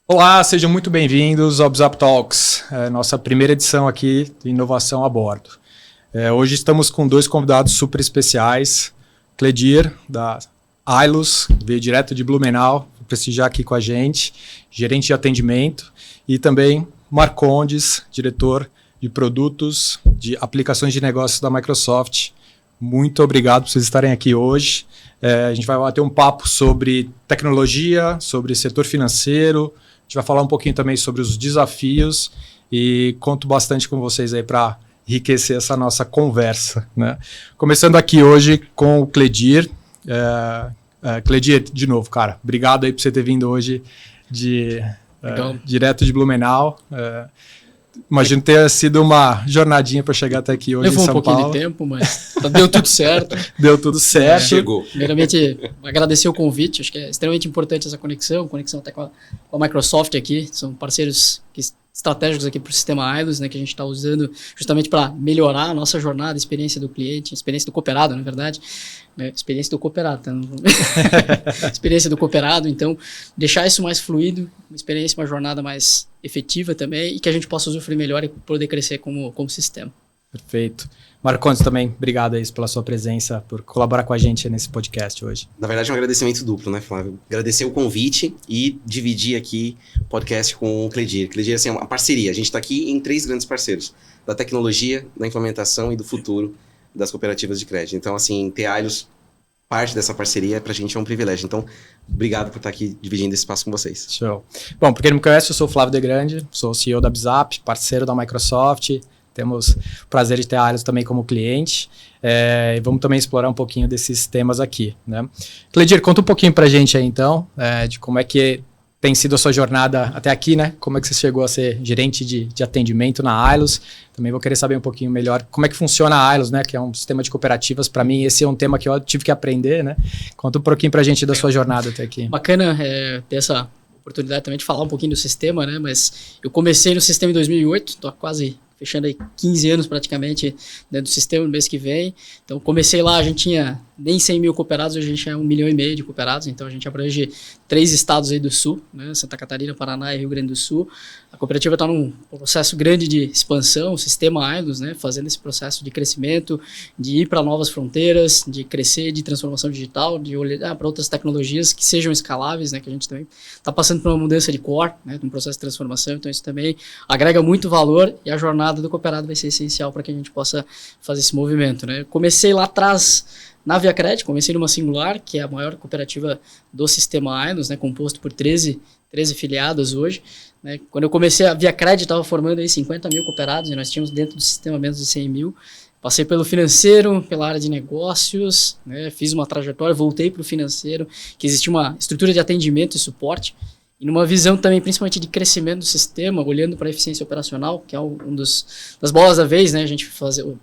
Olá, sejam muito bem-vindos ao BZAP Talks, nossa primeira edição aqui de inovação a bordo. Hoje estamos com dois convidados super especiais, Cledir, da Ailus, veio direto de Blumenau, prestigiar aqui com a gente, gerente de atendimento, e também Marcondes, diretor de produtos de aplicações de negócios da Microsoft. Muito obrigado por vocês estarem aqui hoje. A gente vai bater um papo sobre tecnologia, sobre setor financeiro. A gente vai falar um pouquinho também sobre os desafios e conto bastante com vocês aí para enriquecer essa nossa conversa, né? Começando aqui hoje com o Cledir. Cledir, de novo, cara, obrigado aí por você ter vindo hoje direto de Blumenau. Imagino ter sido uma jornadinha para chegar até aqui hoje em São Paulo. Levou um pouquinho de tempo, mas deu tudo certo. Deu tudo certo. Chegou. Primeiramente, agradecer o convite. Acho que é extremamente importante essa conexão até com a Microsoft aqui. São parceiros estratégicos aqui para o sistema Ailus, né, que a gente está usando justamente para melhorar a nossa jornada, a experiência do cliente, a experiência do cooperado, na verdade. Experiência do cooperado. Tá? Experiência do cooperado. Então, deixar isso mais fluido, uma experiência, uma jornada mais efetiva também e que a gente possa usufruir melhor e poder crescer como sistema. Perfeito. Marcondes, também, obrigado aí pela sua presença, por colaborar com a gente nesse podcast hoje. Na verdade, é um agradecimento duplo, né, Flávio? Agradecer o convite e dividir aqui o podcast com o Cledir. Cledir, assim, é uma parceria. A gente está aqui em 3 grandes parceiros, da tecnologia, da implementação e do futuro das cooperativas de crédito. Então, assim, ter Ailus parte dessa parceria, pra gente é um privilégio. Então, obrigado por estar aqui dividindo esse espaço com vocês. Show. Bom, pra quem não me conhece, eu sou o Flávio De Grande, sou o CEO da BZAP, parceiro da Microsoft. Temos o prazer de ter a Ailus também como cliente. E vamos também explorar um pouquinho desses temas aqui, né? Cledir, conta um pouquinho pra gente aí, então, de como é que tem sido a sua jornada até aqui, né? Como é que você chegou a ser gerente de atendimento na Ailus? Também vou querer saber um pouquinho melhor como é que funciona a Ailus, né? Que é um sistema de cooperativas. Para mim, esse é um tema que eu tive que aprender, né? Conta um pouquinho pra gente da sua jornada até aqui. Bacana ter essa oportunidade também de falar um pouquinho do sistema, né? Mas eu comecei no sistema em 2008, estou quase fechando aí 15 anos praticamente dentro do sistema no mês que vem. Então, comecei lá, a gente tinha nem 100 mil cooperados, hoje a gente é 1,5 milhão de cooperados, então a gente abrange 3 estados aí do sul, né? Santa Catarina, Paraná e Rio Grande do Sul. A cooperativa está num processo grande de expansão, o sistema Ailus, né? Fazendo esse processo de crescimento, de ir para novas fronteiras, de crescer, de transformação digital, de olhar para outras tecnologias que sejam escaláveis, né? Que a gente também está passando por uma mudança de core, né? Um processo de transformação, então isso também agrega muito valor e a jornada do cooperado vai ser essencial para que a gente possa fazer esse movimento, né? Eu comecei lá atrás na ViaCred, comecei numa Singular, que é a maior cooperativa do sistema Ailus, né? Composto por 13 filiadas hoje, né? Quando eu comecei, a ViaCred estava formando aí 50 mil cooperados e nós tínhamos dentro do sistema menos de 100 mil. Passei pelo financeiro, pela área de negócios, né? Fiz uma trajetória, voltei para o financeiro, que existia uma estrutura de atendimento e suporte, e numa visão também, principalmente de crescimento do sistema, olhando para a eficiência operacional, que é das bolas da vez, né? A gente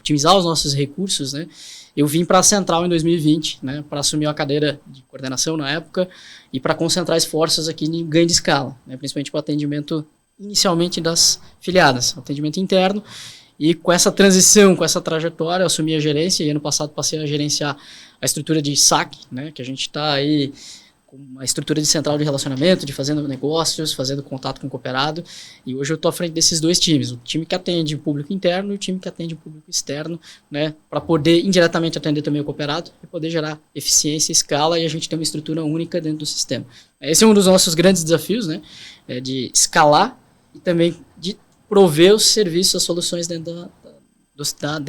otimizar os nossos recursos, né? Eu vim para a Central em 2020, né? Para assumir a cadeira de coordenação na época e para concentrar esforços aqui em ganho de escala, né? Principalmente para o atendimento inicialmente das filiadas, atendimento interno. E com essa transição, com essa trajetória, eu assumi a gerência e ano passado passei a gerenciar a estrutura de saque, né? Que a gente está aí uma estrutura de central de relacionamento, de fazendo negócios, fazendo contato com o cooperado, e hoje eu estou à frente desses 2 times, o time que atende o público interno e o time que atende o público externo, né, para poder indiretamente atender também o cooperado e poder gerar eficiência, escala, e a gente tem uma estrutura única dentro do sistema. Esse é um dos nossos grandes desafios, né, de escalar e também de prover os serviços, as soluções dentro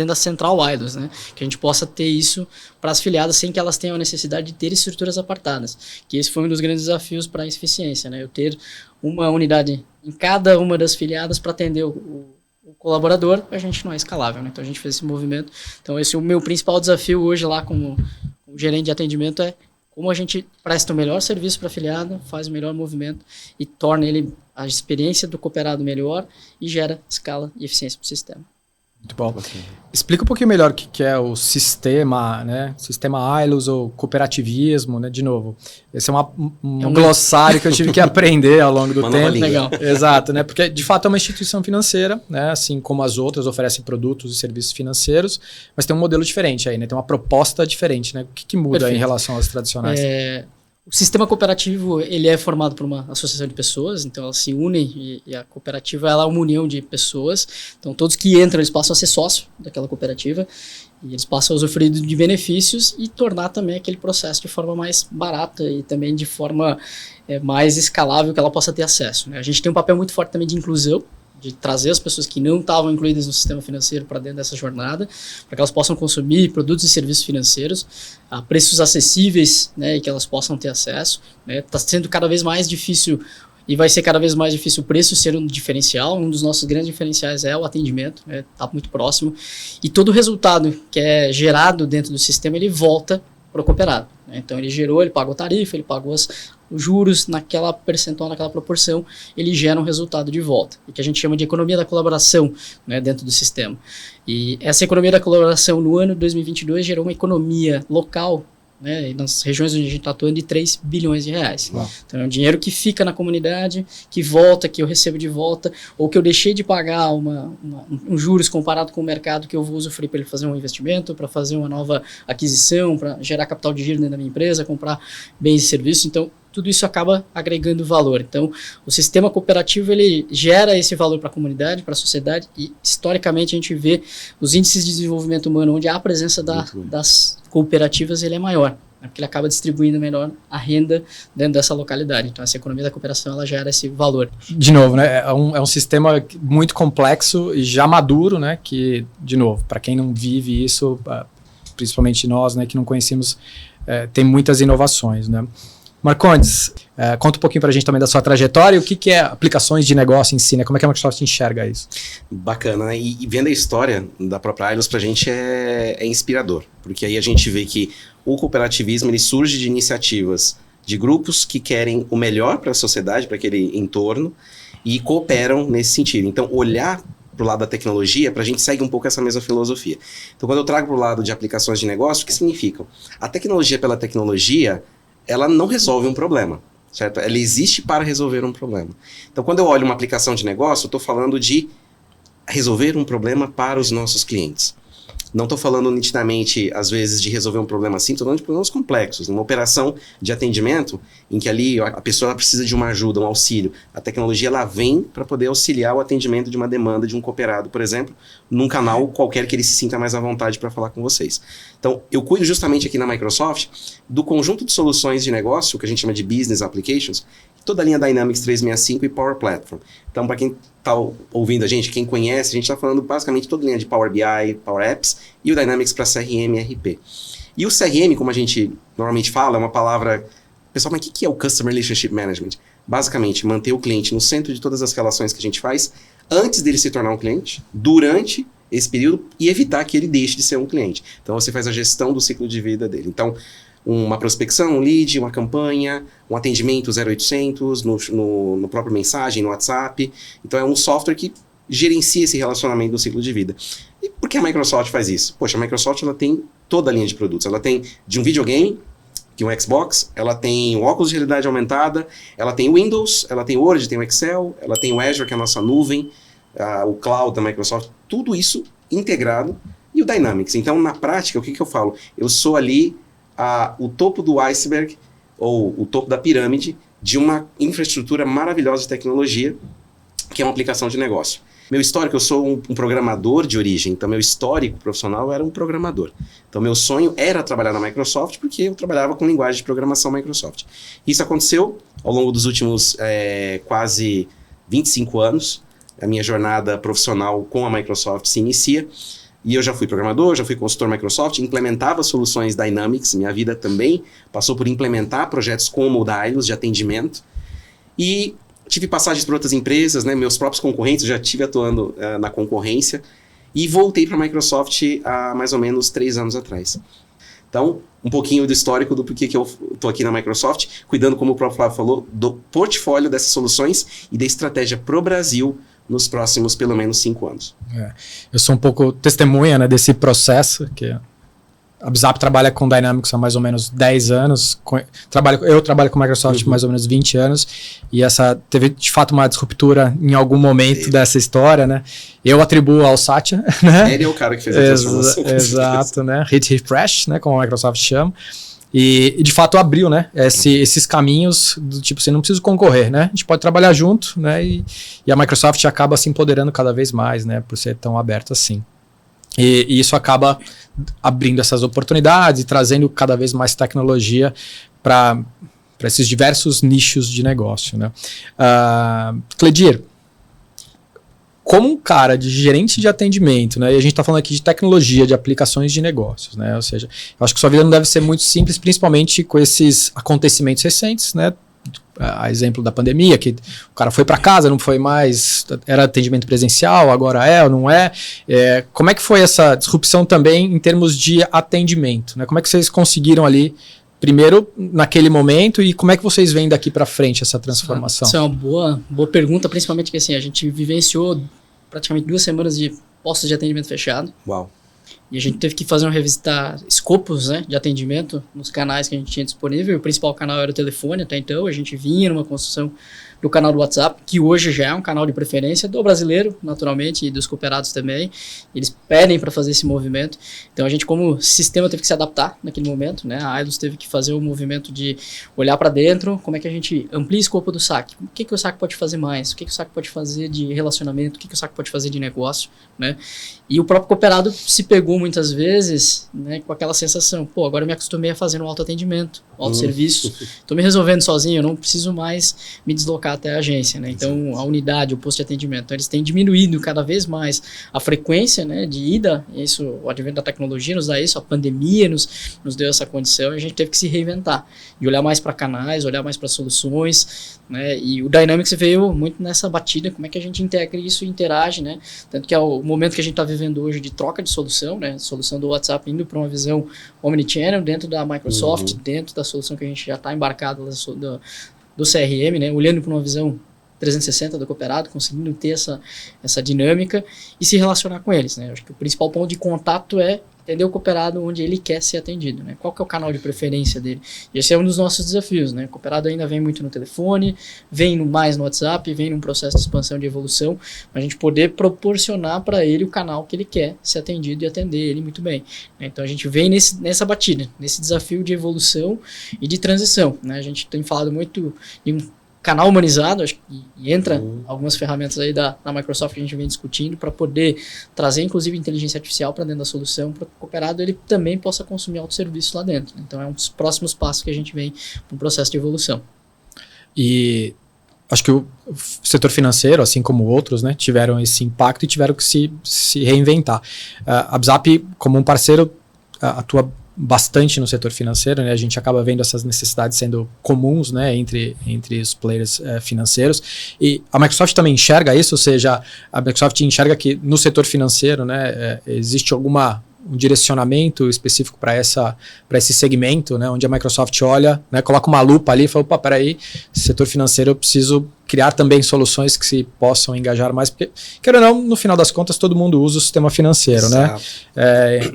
da central Ailus, né? Que a gente possa ter isso para as filiadas sem que elas tenham a necessidade de ter estruturas apartadas, que esse foi um dos grandes desafios para a eficiência, né? Eu ter uma unidade em cada uma das filiadas para atender o colaborador, a gente não é escalável, né? Então a gente fez esse movimento. Então esse é o meu principal desafio hoje lá como gerente de atendimento, é como a gente presta o melhor serviço para a afiliada, faz o melhor movimento e torna a experiência do cooperado melhor e gera escala e eficiência para o sistema. Muito bom. Explica um pouquinho melhor o que é o sistema, né? Sistema Ailus ou cooperativismo, né? De novo, esse é um glossário que eu tive que aprender ao longo do tempo. Legal. Exato, né? Porque de fato é uma instituição financeira, né? Assim como as outras oferecem produtos e serviços financeiros, mas tem um modelo diferente aí, né? Tem uma proposta diferente, né? O que muda em relação às tradicionais? O sistema cooperativo, ele é formado por uma associação de pessoas, então elas se unem e a cooperativa ela é uma união de pessoas. Então todos que entram, eles passam a ser sócio daquela cooperativa e eles passam a usufruir de benefícios e tornar também aquele processo de forma mais barata e também de forma mais escalável que ela possa ter acesso, né? A gente tem um papel muito forte também de inclusão, de trazer as pessoas que não estavam incluídas no sistema financeiro para dentro dessa jornada, para que elas possam consumir produtos e serviços financeiros a preços acessíveis, né, e que elas possam ter acesso. Está sendo cada vez mais difícil e vai ser cada vez mais difícil o preço ser um diferencial. Um dos nossos grandes diferenciais é o atendimento, está muito próximo. E todo o resultado que é gerado dentro do sistema, ele volta para o cooperado. Então ele gerou, ele pagou tarifa, ele pagou os juros naquela percentual, naquela proporção, ele gera um resultado de volta, e que a gente chama de economia da colaboração, né, dentro do sistema. E essa economia da colaboração no ano de 2022 gerou uma economia local, né, nas regiões onde a gente está atuando, de 3 bilhões de reais. Uau. Então é um dinheiro que fica na comunidade, que volta, que eu recebo de volta, ou que eu deixei de pagar um juros comparado com o mercado, que eu vou usufruir para ele fazer um investimento, para fazer uma nova aquisição, para gerar capital de giro dentro da minha empresa, comprar bens e serviços. Então tudo isso acaba agregando valor. Então, o sistema cooperativo, ele gera esse valor para a comunidade, para a sociedade, e historicamente a gente vê os índices de desenvolvimento humano, onde há a presença das cooperativas, ele é maior, né, porque ele acaba distribuindo melhor a renda dentro dessa localidade. Então, essa economia da cooperação, ela gera esse valor. De novo, né, é um sistema muito complexo e já maduro, né, que, de novo, para quem não vive isso, principalmente nós, né, que não conhecemos, tem muitas inovações, né. Marcondes, conta um pouquinho para a gente também da sua trajetória e o que é aplicações de negócio em si, né? Como é que a Microsoft enxerga isso? Bacana, né? E vendo a história da própria Ailos, para a gente é inspirador, porque aí a gente vê que o cooperativismo ele surge de iniciativas de grupos que querem o melhor para a sociedade, para aquele entorno, e cooperam nesse sentido. Então, olhar para o lado da tecnologia, para a gente segue um pouco essa mesma filosofia. Então, quando eu trago para o lado de aplicações de negócio, o que significam? A tecnologia pela tecnologia, ela não resolve um problema, certo? Ela existe para resolver um problema. Então, quando eu olho uma aplicação de negócio, eu estou falando de resolver um problema para os nossos clientes. Não estou falando nitidamente, às vezes, de resolver um problema simples, estou falando de problemas complexos. Numa operação de atendimento, em que ali a pessoa precisa de uma ajuda, um auxílio, a tecnologia ela vem para poder auxiliar o atendimento de uma demanda de um cooperado, por exemplo, num canal qualquer que ele se sinta mais à vontade para falar com vocês. Então, eu cuido justamente aqui na Microsoft do conjunto de soluções de negócio, que a gente chama de Business Applications, toda a linha Dynamics 365 e Power Platform. Então, para quem está ouvindo a gente, quem conhece, a gente está falando basicamente toda a linha de Power BI, Power Apps e o Dynamics para CRM e RP. E o CRM, como a gente normalmente fala, é uma palavra... Pessoal, mas o que é o Customer Relationship Management? Basicamente, manter o cliente no centro de todas as relações que a gente faz, antes dele se tornar um cliente, durante esse período, e evitar que ele deixe de ser um cliente. Então, você faz a gestão do ciclo de vida dele. Então, uma prospecção, um lead, uma campanha, um atendimento 0800, no próprio mensagem, no WhatsApp. Então, é um software que gerencia esse relacionamento do ciclo de vida. E por que a Microsoft faz isso? Poxa, a Microsoft ela tem toda a linha de produtos. Ela tem de um videogame, que é um Xbox, ela tem um óculos de realidade aumentada, ela tem o Windows, ela tem o Word, tem o Excel, ela tem o Azure, que é a nossa nuvem, o Cloud da Microsoft, tudo isso integrado, e o Dynamics. Então, na prática, o que eu falo? Eu sou ali o topo do iceberg, ou o topo da pirâmide, de uma infraestrutura maravilhosa de tecnologia, que é uma aplicação de negócio. Meu histórico, eu sou um programador de origem, então meu histórico profissional era um programador. Então meu sonho era trabalhar na Microsoft, porque eu trabalhava com linguagem de programação Microsoft. Isso aconteceu ao longo dos últimos quase 25 anos. A minha jornada profissional com a Microsoft se inicia. E eu já fui programador, já fui consultor Microsoft, implementava soluções Dynamics, minha vida também passou por implementar projetos como o da Ailos de atendimento. E tive passagens por outras empresas, né, meus próprios concorrentes, eu já estive atuando na concorrência, e voltei para a Microsoft há mais ou menos 3 anos atrás. Então, um pouquinho do histórico do porquê que eu estou aqui na Microsoft, cuidando, como o próprio Flávio falou, do portfólio dessas soluções e da estratégia para o Brasil nos próximos, pelo menos, 5 anos. Eu sou um pouco testemunha, né, desse processo, que a Bizap trabalha com Dynamics há mais ou menos 10 anos, eu trabalho com Microsoft há mais ou menos 20 anos, e essa teve de fato uma disruptura em algum momento dessa história, né? Eu atribuo ao Satya, né? Ele é o cara que fez a transformação. Exato, né? Hit Refresh, né? Como a Microsoft chama. E de fato abriu, né, esses caminhos do tipo, você não precisa concorrer, né? A gente pode trabalhar junto, né? E a Microsoft acaba se empoderando cada vez mais, né, por ser tão aberta assim. E isso acaba abrindo essas oportunidades e trazendo cada vez mais tecnologia para esses diversos nichos de negócio, né? Cledir, como um cara de gerente de atendimento, né? E a gente está falando aqui de tecnologia, de aplicações de negócios, né? Ou seja, eu acho que sua vida não deve ser muito simples, principalmente com esses acontecimentos recentes, né? A exemplo da pandemia, que o cara foi para casa, não foi mais, era atendimento presencial, agora é ou não é. Como é que foi essa disrupção também em termos de atendimento, né? Como é que vocês conseguiram ali, primeiro, naquele momento, e como é que vocês veem daqui para frente essa transformação? Isso é uma boa pergunta, principalmente que assim, a gente vivenciou praticamente 2 semanas de postos de atendimento fechado. Uau. E a gente teve que fazer revisitar escopos, né, de atendimento nos canais que a gente tinha disponível. O principal canal era o telefone até então. A gente vinha numa construção do canal do WhatsApp, que hoje já é um canal de preferência do brasileiro, naturalmente, e dos cooperados também. Eles pedem para fazer esse movimento. Então a gente, como sistema, teve que se adaptar naquele momento, né? A Ailos teve que fazer o movimento de olhar para dentro, como é que a gente amplia o escopo do SAC. O que o SAC pode fazer mais? O que o SAC pode fazer de relacionamento? O que o SAC pode fazer de negócio, né? E o próprio cooperado se pegou muitas vezes, né, com aquela sensação, pô, agora eu me acostumei a fazer no autoatendimento, autosserviço, estou me resolvendo sozinho, eu não preciso mais me deslocar até a agência, né? Então a unidade, o posto de atendimento, eles têm diminuído cada vez mais a frequência, né, de ida. Isso, o advento da tecnologia nos dá isso, a pandemia nos deu essa condição, e a gente teve que se reinventar e olhar mais para canais, olhar mais para soluções, né? E o Dynamics veio muito nessa batida, como é que a gente integra isso e interage, né? Tanto que é o momento que a gente está vivendo hoje de troca de solução, né? Solução do WhatsApp indo para uma visão omnichannel dentro da Microsoft, dentro da solução que a gente já está embarcado do CRM, né? Olhando para uma visão 360 do cooperado, conseguindo ter essa dinâmica e se relacionar com eles, né? Acho que o principal ponto de contato é entender o cooperado onde ele quer ser atendido, né? Qual que é o canal de preferência dele? E esse é um dos nossos desafios, né? O cooperado ainda vem muito no telefone, vem mais no WhatsApp, vem num processo de expansão, de evolução, para a gente poder proporcionar para ele o canal que ele quer ser atendido e atender ele muito bem, né? Então a gente vem nessa batida, nesse desafio de evolução e de transição, né? A gente tem falado muito de um canal humanizado, acho que entra algumas ferramentas aí da Microsoft que a gente vem discutindo para poder trazer, inclusive, inteligência artificial para dentro da solução, para que o cooperado ele também possa consumir autosserviço lá dentro. Então, é um dos próximos passos que a gente vem para o processo de evolução. E acho que o setor financeiro, assim como outros, né, tiveram esse impacto e tiveram que se reinventar. A BZAP, como um parceiro, atua bastante no setor financeiro, né? A gente acaba vendo essas necessidades sendo comuns, né, entre os players financeiros, e a Microsoft também enxerga isso, ou seja, a Microsoft enxerga que no setor financeiro, né, existe um direcionamento específico para esse segmento, né, onde a Microsoft olha, né, coloca uma lupa ali e fala, opa, peraí, setor financeiro eu preciso criar também soluções que se possam engajar mais, porque, quer ou não, no final das contas, todo mundo usa o sistema financeiro, né?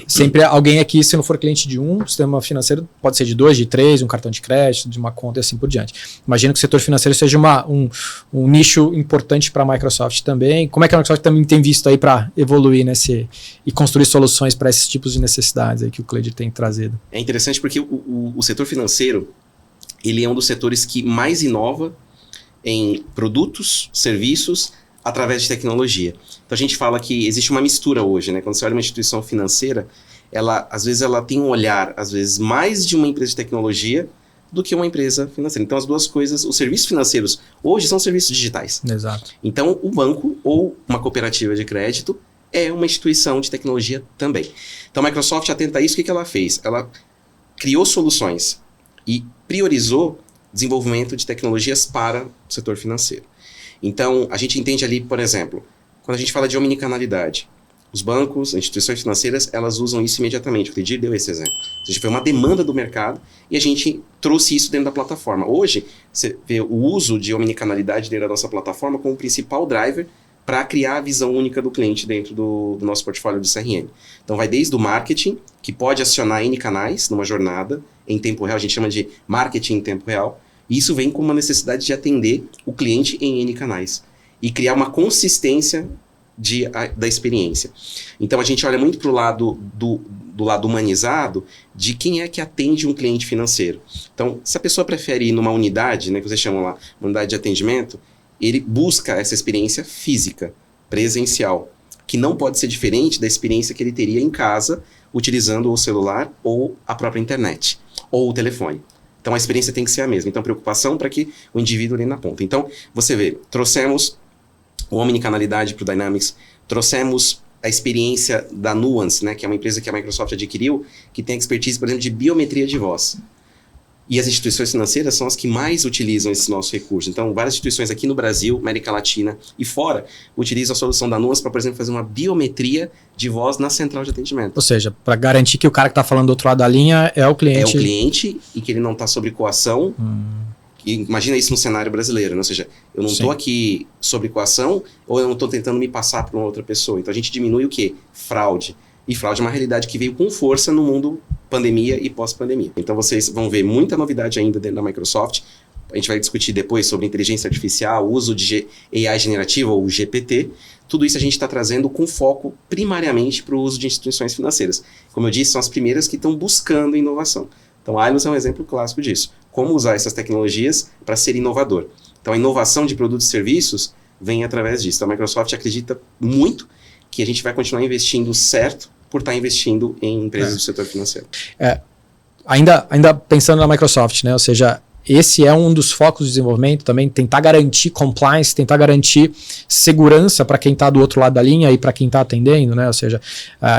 Sempre alguém aqui, se não for cliente de um sistema financeiro, pode ser de 2, de 3, um cartão de crédito, de uma conta e assim por diante. Imagino que o setor financeiro seja um nicho importante para a Microsoft também. Como é que a Microsoft também tem visto aí para evoluir e construir soluções para esses tipos de necessidades aí que o Cledir tem trazido? É interessante porque o setor financeiro, ele é um dos setores que mais inova em produtos, serviços, através de tecnologia. Então a gente fala que existe uma mistura hoje, né? Quando você olha uma instituição financeira, às vezes ela tem um olhar, às vezes mais de uma empresa de tecnologia do que uma empresa financeira. Então as duas coisas, os serviços financeiros hoje são serviços digitais. Exato. Então o banco ou uma cooperativa de crédito é uma instituição de tecnologia também. Então a Microsoft, atenta a isso, o que ela fez? Ela criou soluções e priorizou desenvolvimento de tecnologias para o setor financeiro. Então, a gente entende ali, por exemplo, quando a gente fala de omnicanalidade, os bancos, as instituições financeiras, elas usam isso imediatamente. O Cledir deu esse exemplo. Ou seja, foi uma demanda do mercado e a gente trouxe isso dentro da plataforma. Hoje, você vê o uso de omnicanalidade dentro da nossa plataforma como o principal driver para criar a visão única do cliente dentro do nosso portfólio de CRM. Então, vai desde o marketing, que pode acionar N canais numa jornada em tempo real, a gente chama de marketing em tempo real, e isso vem com uma necessidade de atender o cliente em N canais e criar uma consistência da experiência. Então a gente olha muito para o lado do lado humanizado de quem é que atende um cliente financeiro. Então, se a pessoa prefere ir numa unidade, né, que vocês chamam lá, uma unidade de atendimento, ele busca essa experiência física, presencial, que não pode ser diferente da experiência que ele teria em casa, utilizando o celular ou a própria internet, ou o telefone. Então a experiência tem que ser a mesma. Então preocupação para que o indivíduo ali na ponta. Então você vê, trouxemos o omnicanalidade para o Dynamics, trouxemos a experiência da Nuance, né, que é uma empresa que a Microsoft adquiriu, que tem expertise, por exemplo, de biometria de voz. E as instituições financeiras são as que mais utilizam esse nosso recurso. Então, várias instituições aqui no Brasil, América Latina e fora, utilizam a solução da Nuance para, por exemplo, fazer uma biometria de voz na central de atendimento. Ou seja, para garantir que o cara que está falando do outro lado da linha é o cliente. É o cliente e que ele não está sob coação. E imagina isso no cenário brasileiro, né? Ou seja, eu não estou aqui sob coação ou eu não estou tentando me passar para uma outra pessoa. Então, a gente diminui o quê? Fraude. E fraude é uma realidade que veio com força no mundo pandemia e pós-pandemia. Então vocês vão ver muita novidade ainda dentro da Microsoft. A gente vai discutir depois sobre inteligência artificial, uso de AI generativa ou GPT. Tudo isso a gente está trazendo com foco primariamente para o uso de instituições financeiras. Como eu disse, são as primeiras que estão buscando inovação. Então a Ailos é um exemplo clássico disso. Como usar essas tecnologias para ser inovador. Então a inovação de produtos e serviços vem através disso. Então a Microsoft acredita muito que a gente vai continuar investindo certo por estar investindo em empresas do setor financeiro. Ainda pensando na Microsoft, né? Ou seja, esse é um dos focos de desenvolvimento também, tentar garantir compliance, tentar garantir segurança para quem está do outro lado da linha e para quem está atendendo, né? Ou seja,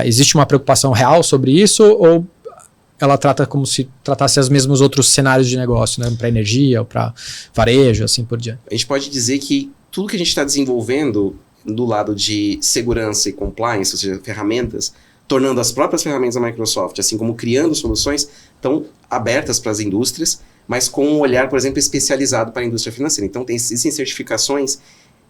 existe uma preocupação real sobre isso ou ela trata como se tratasse os mesmos outros cenários de negócio, né? Para energia ou para varejo, assim por diante? A gente pode dizer que tudo que a gente está desenvolvendo do lado de segurança e compliance, ou seja, ferramentas, tornando as próprias ferramentas da Microsoft, assim como criando soluções, estão abertas para as indústrias, mas com um olhar, por exemplo, especializado para a indústria financeira. Então, existem certificações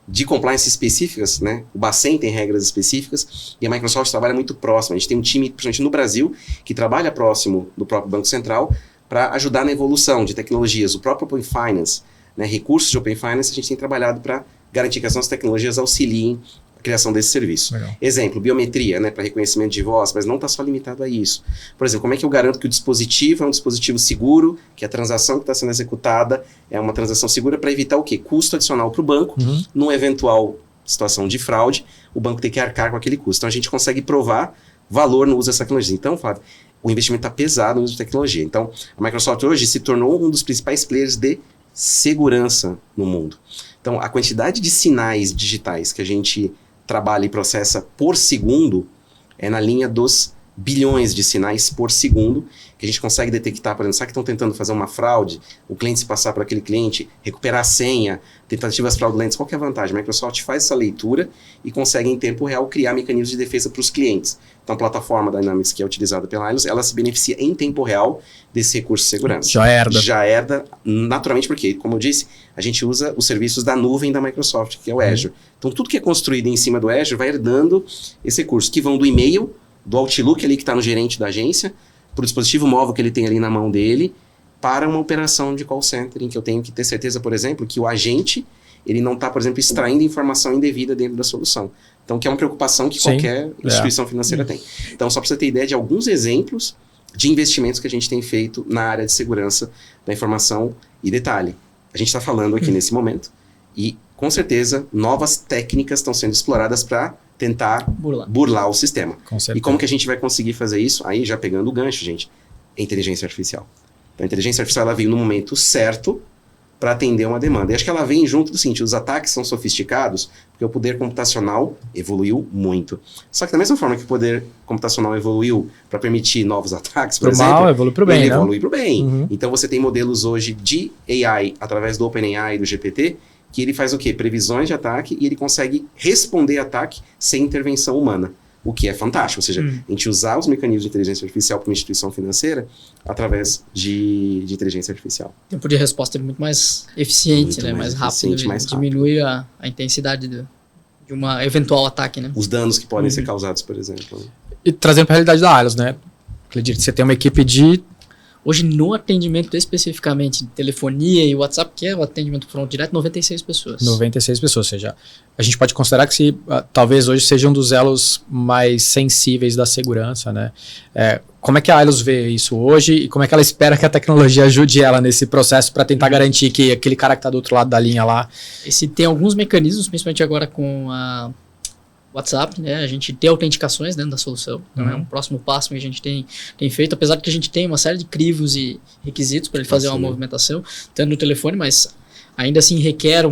de compliance específicas, né? O Bacen tem regras específicas e a Microsoft trabalha muito próximo. A gente tem um time, principalmente no Brasil, que trabalha próximo do próprio Banco Central para ajudar na evolução de tecnologias. O próprio Open Finance, né? Recursos de Open Finance, a gente tem trabalhado para garantir que as nossas tecnologias auxiliem a criação desse serviço. Legal. Exemplo, biometria, né, para reconhecimento de voz, mas não está só limitado a isso. Por exemplo, como é que eu garanto que o dispositivo é um dispositivo seguro, que a transação que está sendo executada é uma transação segura para evitar o quê? Custo adicional para o banco, numa eventual situação de fraude, o banco tem que arcar com aquele custo. Então a gente consegue provar valor no uso dessa tecnologia. Então, Flávio, o investimento está pesado no uso de tecnologia. Então, a Microsoft hoje se tornou um dos principais players de segurança no mundo. Então, a quantidade de sinais digitais que a gente trabalha e processa por segundo é na linha dos bilhões de sinais por segundo que a gente consegue detectar, por exemplo, sabe que estão tentando fazer uma fraude, o cliente se passar por aquele cliente, recuperar a senha, tentativas fraudulentas, qual que é a vantagem? A Microsoft faz essa leitura e consegue em tempo real criar mecanismos de defesa para os clientes. Então a plataforma Dynamics que é utilizada pela Ailos, ela se beneficia em tempo real desse recurso de segurança. Já herda naturalmente porque, como eu disse, a gente usa os serviços da nuvem da Microsoft, que é o Azure. Então tudo que é construído em cima do Azure vai herdando esse recurso, que vão do e-mail, do Outlook ali que está no gerente da agência, para o dispositivo móvel que ele tem ali na mão dele, para uma operação de call center, em que eu tenho que ter certeza, por exemplo, que o agente ele não está, por exemplo, extraindo informação indevida dentro da solução. Então, que é uma preocupação que qualquer instituição financeira tem. Então, só para você ter ideia de alguns exemplos de investimentos que a gente tem feito na área de segurança da informação e detalhe. A gente está falando aqui nesse momento e, com certeza, novas técnicas estão sendo exploradas para tentar burlar o sistema. E como que a gente vai conseguir fazer isso? Aí, já pegando o gancho, gente, é inteligência artificial. Então, a inteligência artificial ela veio no momento certo para atender uma demanda. E acho que ela vem junto do seguinte, os ataques são sofisticados porque o poder computacional evoluiu muito. Só que da mesma forma que o poder computacional evoluiu para permitir novos ataques, por exemplo, mal, evolui para o bem, ele evolui para o bem. Então você tem modelos hoje de AI, através do OpenAI e do GPT, que ele faz o quê? Previsões de ataque e ele consegue responder ataque sem intervenção humana. O que é fantástico, ou seja, a gente usar os mecanismos de inteligência artificial para uma instituição financeira através de inteligência artificial. O tempo de resposta é muito mais eficiente, muito, né? Mais rápido, diminui a intensidade de uma eventual ataque, né? Os danos que podem ser causados, por exemplo. E trazendo para a realidade da Ailos, né? Acredito que você tem uma equipe de Hoje, no atendimento especificamente de telefonia e WhatsApp, que é o atendimento front direto, 96 pessoas. 96 pessoas, ou seja, a gente pode considerar que talvez hoje seja um dos elos mais sensíveis da segurança, né? Como é que a Ailus vê isso hoje e como é que ela espera que a tecnologia ajude ela nesse processo para tentar garantir que aquele cara que está do outro lado da linha lá... Tem alguns mecanismos, principalmente agora com a WhatsApp, né? A gente tem autenticações dentro da solução. Então é um próximo passo que a gente tem feito, apesar de que a gente tem uma série de crivos e requisitos para ele fazer uma movimentação, tanto no telefone, mas ainda assim requer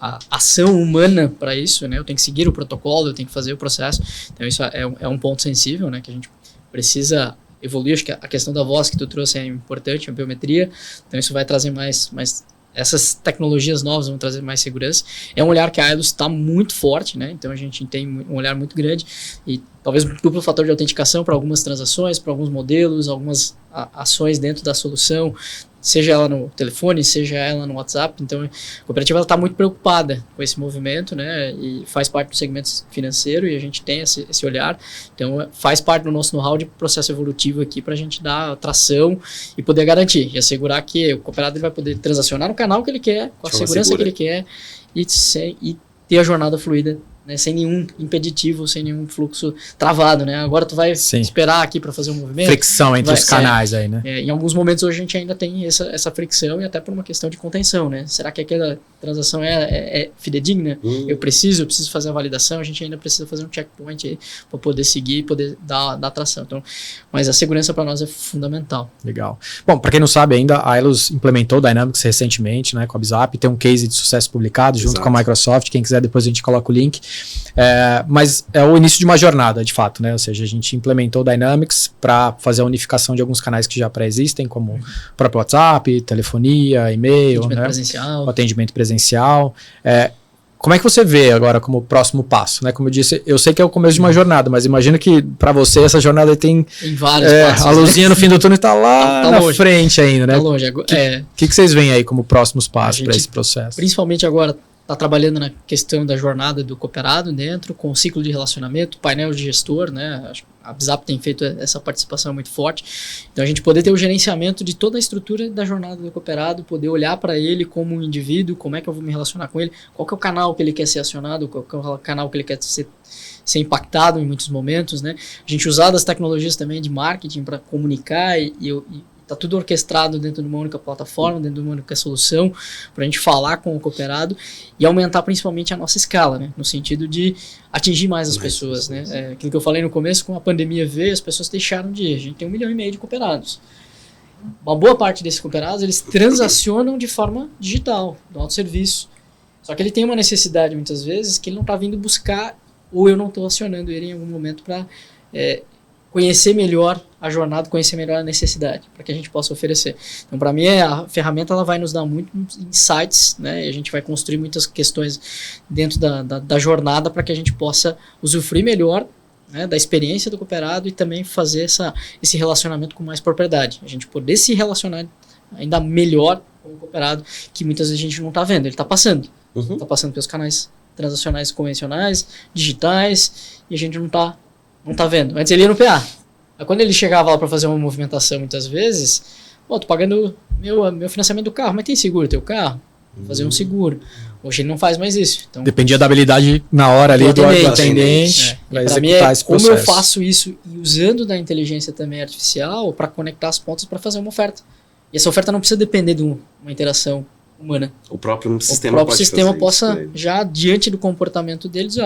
a ação humana para isso, né? Eu tenho que seguir o protocolo, eu tenho que fazer o processo. Então isso é um ponto sensível, né? Que a gente precisa evoluir. Acho que a questão da voz que tu trouxe é importante, a biometria. Então isso vai trazer mais essas tecnologias novas vão trazer mais segurança. É um olhar que a Ailus está muito forte, né? Então a gente tem um olhar muito grande e talvez um duplo fator de autenticação para algumas transações, para alguns modelos, algumas ações dentro da solução, seja ela no telefone, seja ela no WhatsApp. Então a cooperativa está muito preocupada com esse movimento, né? E faz parte do segmento financeiro e a gente tem esse olhar. Então faz parte do nosso know-how de processo evolutivo aqui para a gente dar tração e poder garantir e assegurar que o cooperado ele vai poder transacionar no canal que ele quer, com a segurança que ele quer e ter a jornada fluida, né, sem nenhum impeditivo, sem nenhum fluxo travado, né? Agora tu vai esperar aqui para fazer um movimento. Fricção entre os canais aí, né? Em alguns momentos hoje a gente ainda tem essa fricção e até por uma questão de contenção, né? Será que aquela transação é fidedigna? Eu preciso fazer a validação, a gente ainda precisa fazer um checkpoint para poder seguir e poder dar tração. Então, mas a segurança para nós é fundamental. Legal. Bom, para quem não sabe ainda, a Ailus implementou o Dynamics recentemente, né, com a BizApp, tem um case de sucesso publicado junto com a Microsoft, quem quiser depois a gente coloca o link. Mas é o início de uma jornada, de fato, né? Ou seja, a gente implementou o Dynamics para fazer a unificação de alguns canais que já pré-existem, como o próprio WhatsApp, telefonia, e-mail, atendimento né? presencial. O atendimento presencial. Como é que você vê agora como próximo passo, né? Como eu disse, eu sei que é o começo de uma jornada, mas imagino que para você essa jornada tem vários passos. A luzinha no fim do túnel está lá tá na longe. frente ainda, né? Tá longe. O que vocês veem aí como próximos passos para esse processo? Principalmente agora está trabalhando na questão da jornada do cooperado dentro, com o ciclo de relacionamento, painel de gestor, né? A BizApp tem feito essa participação muito forte. Então a gente poder ter o gerenciamento de toda a estrutura da jornada do cooperado, poder olhar para ele como um indivíduo, como é que eu vou me relacionar com ele, qual que é o canal que ele quer ser acionado, qual que é o canal que ele quer ser impactado em muitos momentos, né? A gente usar das tecnologias também de marketing para comunicar e está tudo orquestrado dentro de uma única plataforma, dentro de uma única solução, para a gente falar com o cooperado e aumentar principalmente a nossa escala, né? No sentido de atingir mais as pessoas, né? Aquilo que eu falei no começo, com a pandemia veio, as pessoas deixaram de ir. A gente tem 1,5 milhão de cooperados. Uma boa parte desses cooperados, eles transacionam de forma digital, do autosserviço. Só que ele tem uma necessidade, muitas vezes, que ele não está vindo buscar, ou eu não estou acionando ele em algum momento para conhecer melhor a jornada, conhecer melhor a necessidade, para que a gente possa oferecer. Então, para mim, a ferramenta ela vai nos dar muitos insights, né? E a gente vai construir muitas questões dentro da jornada para que a gente possa usufruir melhor, né, da experiência do cooperado e também fazer esse relacionamento com mais propriedade. A gente poder se relacionar ainda melhor com o cooperado, que muitas vezes a gente não está vendo. Ele está passando. Está passando pelos canais transacionais convencionais, digitais, e a gente não tá vendo. Antes ele ia no PA. Aí quando ele chegava lá para fazer uma movimentação, muitas vezes, tô pagando meu financiamento do carro, mas tem seguro teu carro? Vou fazer um seguro. Hoje ele não faz mais isso. Então, dependia da habilidade na hora ali do atendente para executar esse processo. Como eu faço isso e usando da inteligência também artificial para conectar as pontas para fazer uma oferta. E essa oferta não precisa depender de uma interação humana. O próprio sistema possa já, diante do comportamento dele, dizer,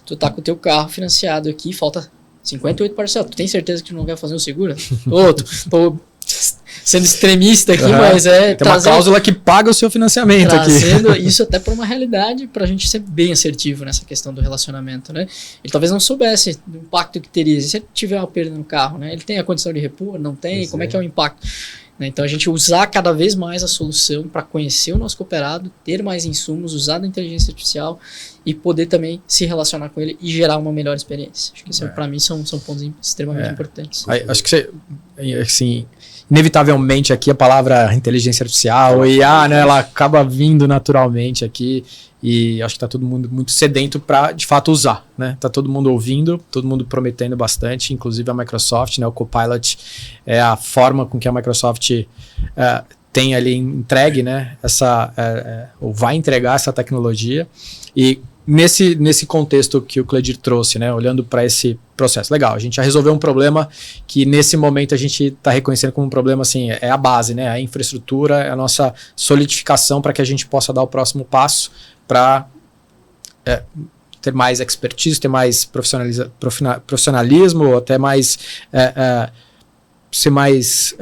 tu tá com o teu carro financiado aqui, falta 58 parcelas. Tu tem certeza que tu não vai fazer um seguro? Tô sendo extremista aqui, mas tem uma cláusula que paga o seu financiamento trazendo aqui. Isso até para uma realidade, para a gente ser bem assertivo nessa questão do relacionamento, né? Ele talvez não soubesse do impacto que teria se ele tiver uma perda no carro, né? Ele tem a condição de repor? Não tem? Como é que é o impacto? Então a gente usar cada vez mais a solução para conhecer o nosso cooperado, ter mais insumos, usar da inteligência artificial e poder também se relacionar com ele e gerar uma melhor experiência. Acho que isso, para mim, são pontos extremamente importantes. Acho que você, assim, inevitavelmente aqui a palavra inteligência artificial, IA, né, ela acaba vindo naturalmente aqui e acho que está todo mundo muito sedento para, de fato, usar, né? Está todo mundo ouvindo, todo mundo prometendo bastante, inclusive a Microsoft, né, o Copilot é a forma com que a Microsoft tem ali entregue, né, ou vai entregar essa tecnologia. E nesse contexto que o Cledir trouxe, né, olhando para esse processo, legal, a gente já resolveu um problema que nesse momento a gente está reconhecendo como um problema, assim, é a base, né, a infraestrutura, é a nossa solidificação para que a gente possa dar o próximo passo para ter mais expertise, ter mais profissionalismo, até mais ser mais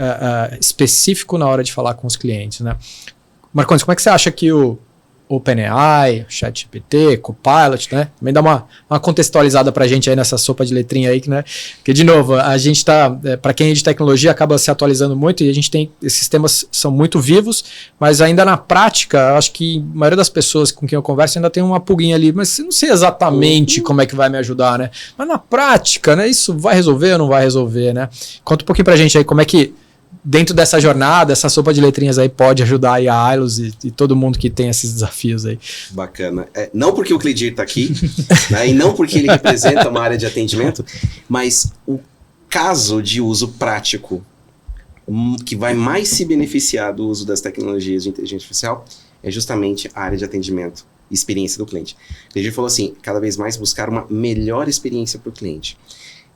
específico na hora de falar com os clientes, né? Marcondes, como é que você acha que o OpenAI, ChatGPT, Copilot, né? Também dá uma contextualizada pra gente aí nessa sopa de letrinha aí, né? Porque, de novo, a gente tá, para quem é de tecnologia, acaba se atualizando muito e a gente tem, esses temas são muito vivos, mas ainda na prática, acho que a maioria das pessoas com quem eu converso ainda tem uma pulguinha ali, mas não sei exatamente como é que vai me ajudar, né? Mas na prática, né? Isso vai resolver ou não vai resolver, né? Conta um pouquinho pra gente aí como é que dentro dessa jornada, essa sopa de letrinhas aí pode ajudar aí a Ailos e todo mundo que tem esses desafios aí. Bacana. Não porque o Cledir está aqui, né, e não porque ele representa uma área de atendimento, mas o caso de uso prático que vai mais se beneficiar do uso das tecnologias de inteligência artificial é justamente a área de atendimento, experiência do cliente. O Cledir falou assim, cada vez mais buscar uma melhor experiência para o cliente.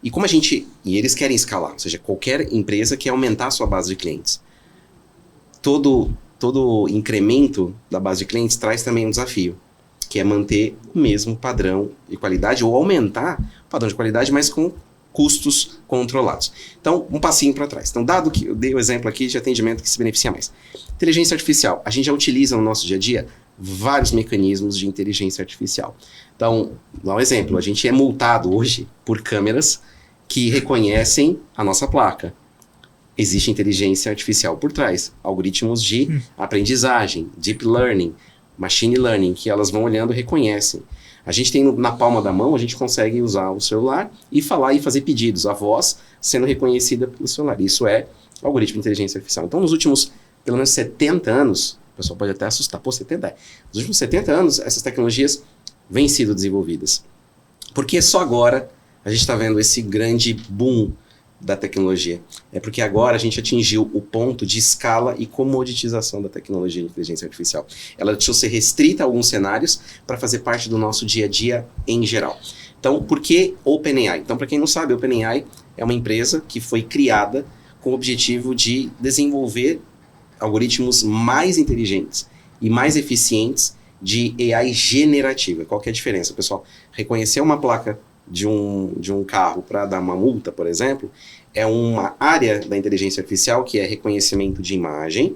E como e eles querem escalar, ou seja, qualquer empresa quer aumentar a sua base de clientes. Todo incremento da base de clientes traz também um desafio, que é manter o mesmo padrão de qualidade ou aumentar o padrão de qualidade, mas com custos controlados. Então, um passinho para trás. Então, dado que eu dei o exemplo aqui de atendimento que se beneficia mais. Inteligência artificial. A gente já utiliza no nosso dia a dia vários mecanismos de inteligência artificial. Então, dá um exemplo. A gente é multado hoje por câmeras que reconhecem a nossa placa. Existe inteligência artificial por trás. Algoritmos de aprendizagem, deep learning, machine learning, que elas vão olhando e reconhecem. A gente tem na palma da mão, a gente consegue usar o celular e falar e fazer pedidos. A voz sendo reconhecida pelo celular. Isso é algoritmo de inteligência artificial. Então, nos últimos, pelo menos 70 anos, o pessoal pode até assustar, pô, 70 Nos últimos 70 anos, essas tecnologias vêm sido desenvolvidas. Porque só agora a gente está vendo esse grande boom da tecnologia. É porque agora a gente atingiu o ponto de escala e comoditização da tecnologia de inteligência artificial. Ela deixou ser restrita a alguns cenários para fazer parte do nosso dia a dia em geral. Então, por que OpenAI? Então, para quem não sabe, OpenAI é uma empresa que foi criada com o objetivo de desenvolver algoritmos mais inteligentes e mais eficientes de AI generativa. Qual que é a diferença, pessoal? Reconhecer uma placa de um carro para dar uma multa, por exemplo, é uma área da inteligência artificial que é reconhecimento de imagem,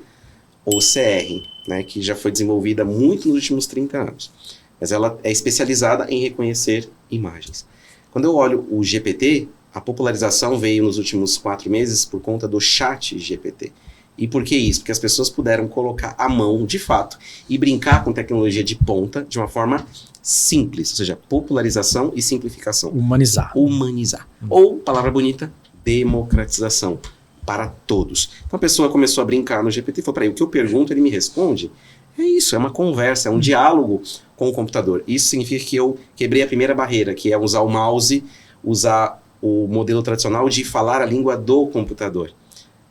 ou CR, né, que já foi desenvolvida muito nos últimos 30 anos. Mas ela é especializada em reconhecer imagens. Quando eu olho o GPT, a popularização veio nos últimos 4 meses por conta do chat GPT. E por que isso? Porque as pessoas puderam colocar a mão, de fato, e brincar com tecnologia de ponta de uma forma simples, ou seja, popularização e simplificação. Humanizar. Ou, palavra bonita, democratização para todos. Então a pessoa começou a brincar no GPT e falou, peraí, o que eu pergunto, ele me responde? É isso, é uma conversa, é um diálogo com o computador. Isso significa que eu quebrei a primeira barreira, que é usar o mouse, usar o modelo tradicional de falar a língua do computador.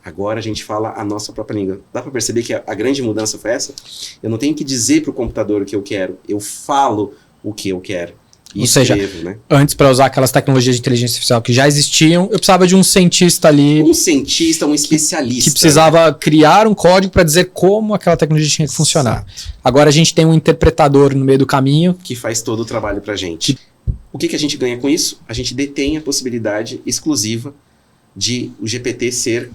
Agora a gente fala a nossa própria língua. Dá para perceber que a grande mudança foi essa? Eu não tenho que dizer para o computador o que eu quero. Eu falo o que eu quero. Ou seja, né? Antes, para usar aquelas tecnologias de inteligência artificial que já existiam, eu precisava de um cientista ali. Um cientista, um especialista. Que precisava criar um código para dizer como aquela tecnologia tinha que funcionar. Exato. Agora a gente tem um interpretador no meio do caminho. Que faz todo o trabalho para a gente. O que a gente ganha com isso? A gente detém a possibilidade exclusiva de o GPT ser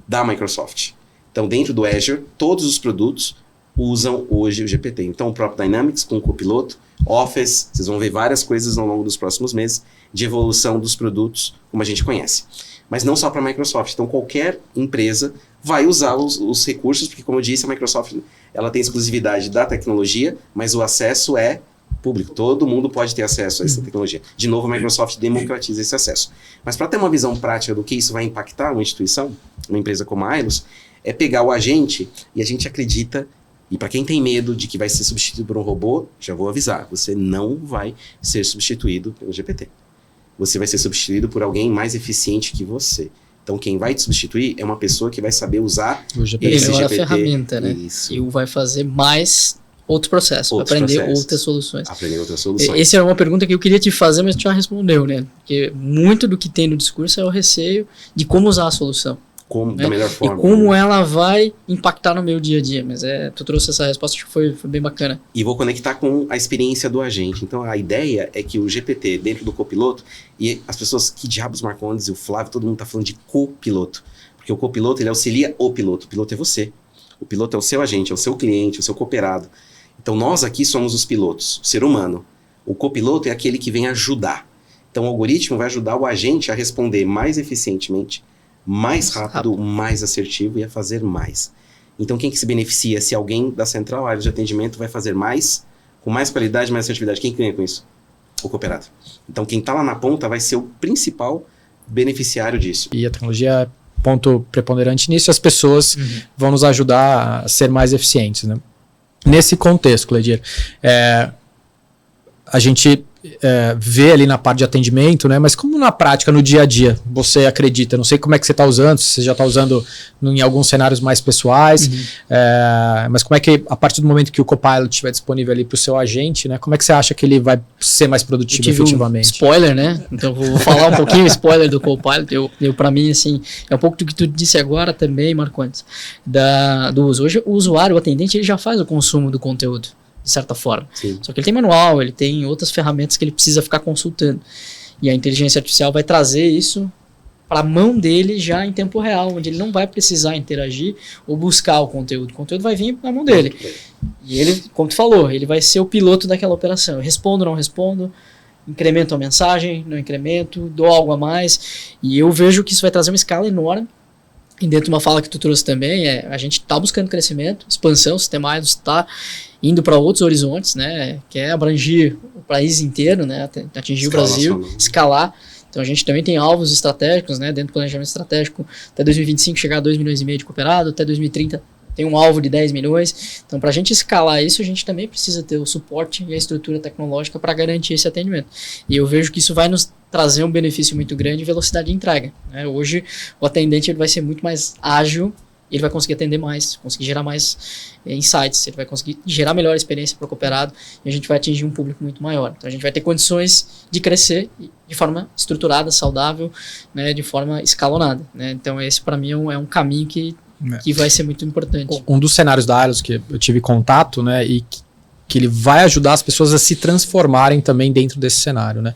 da Microsoft. Então, dentro do Azure, todos os produtos usam hoje o GPT. Então, o próprio Dynamics com o Copiloto, Office, vocês vão ver várias coisas ao longo dos próximos meses de evolução dos produtos, como a gente conhece. Mas não só para a Microsoft. Então, qualquer empresa vai usar os recursos, porque, como eu disse, a Microsoft ela tem exclusividade da tecnologia, mas o acesso é público. Todo mundo pode ter acesso a essa tecnologia. De novo, a Microsoft democratiza esse acesso. Mas para ter uma visão prática do que isso vai impactar uma instituição, uma empresa como a Ailos, é pegar o agente, e a gente acredita, e para quem tem medo de que vai ser substituído por um robô, já vou avisar, você não vai ser substituído pelo GPT. Você vai ser substituído por alguém mais eficiente que você. Então, quem vai te substituir é uma pessoa que vai saber usar esse GPT. A ferramenta, né? Isso. E vai fazer mais outros processos, vai aprender outras soluções. Aprender outras soluções. Essa era uma pergunta que eu queria te fazer, mas tu já respondeu, né? Porque muito do que tem no discurso é o receio de como usar a solução. Como, da melhor forma. E como ela vai impactar no meu dia a dia. Mas tu trouxe essa resposta, acho que foi bem bacana. E vou conectar com a experiência do agente. Então, a ideia é que o GPT, dentro do copiloto, e as pessoas, que diabos Marcondes e o Flávio, todo mundo está falando de copiloto. Porque o copiloto, ele auxilia o piloto. O piloto é você. O piloto é o seu agente, é o seu cliente, é o seu cooperado. Então, nós aqui somos os pilotos, o ser humano. O copiloto é aquele que vem ajudar. Então, o algoritmo vai ajudar o agente a responder mais eficientemente, mais rápido, mais assertivo e a fazer mais. Então, quem que se beneficia? Se alguém da central área de atendimento vai fazer mais, com mais qualidade, mais assertividade. Quem ganha com isso? O cooperado. Então, quem está lá na ponta vai ser o principal beneficiário disso. E a tecnologia é ponto preponderante nisso, as pessoas vão nos ajudar a ser mais eficientes, né? Nesse contexto, Cledir, a gente vê ali na parte de atendimento, né? Mas como na prática, no dia a dia, você acredita? Não sei como é que você está usando, se você já está usando em alguns cenários mais pessoais, mas como é que, a partir do momento que o Copilot estiver disponível ali para o seu agente, né? Como é que você acha que ele vai ser mais produtivo efetivamente? Spoiler, né? Então vou falar um pouquinho spoiler do Copilot. Eu para mim, assim, é um pouco do que tu disse agora também, Marcondes, do uso. Hoje o usuário, o atendente, ele já faz o consumo do conteúdo, de certa forma. Sim. Só que ele tem manual, ele tem outras ferramentas que ele precisa ficar consultando. E a inteligência artificial vai trazer isso para a mão dele já em tempo real, onde ele não vai precisar interagir ou buscar o conteúdo. O conteúdo vai vir na mão dele. E ele, como tu falou, ele vai ser o piloto daquela operação. Eu respondo, não respondo, incremento a mensagem, não incremento, dou algo a mais. E eu vejo que isso vai trazer uma escala enorme. E dentro de uma fala que tu trouxe também, a gente está buscando crescimento, expansão, o sistema Ailos está indo para outros horizontes, né? Quer abranger o país inteiro, né? Atingir o Brasil, escalar. Então a gente também tem alvos estratégicos, né? Dentro do planejamento estratégico, até 2025 chegar a 2,5 milhões de cooperado, até 2030 tem um alvo de 10 milhões. Então, para a gente escalar isso, a gente também precisa ter o suporte e a estrutura tecnológica para garantir esse atendimento. E eu vejo que isso vai nos trazer um benefício muito grande de velocidade de entrega, né? Hoje, o atendente ele vai ser muito mais ágil, ele vai conseguir atender mais, conseguir gerar mais insights, ele vai conseguir gerar melhor experiência para o cooperado e a gente vai atingir um público muito maior. Então, a gente vai ter condições de crescer de forma estruturada, saudável, né, de forma escalonada, né? Então, esse para mim é um caminho que vai ser muito importante. Um dos cenários da Ailos que eu tive contato, né, e que ele vai ajudar as pessoas a se transformarem também dentro desse cenário, né?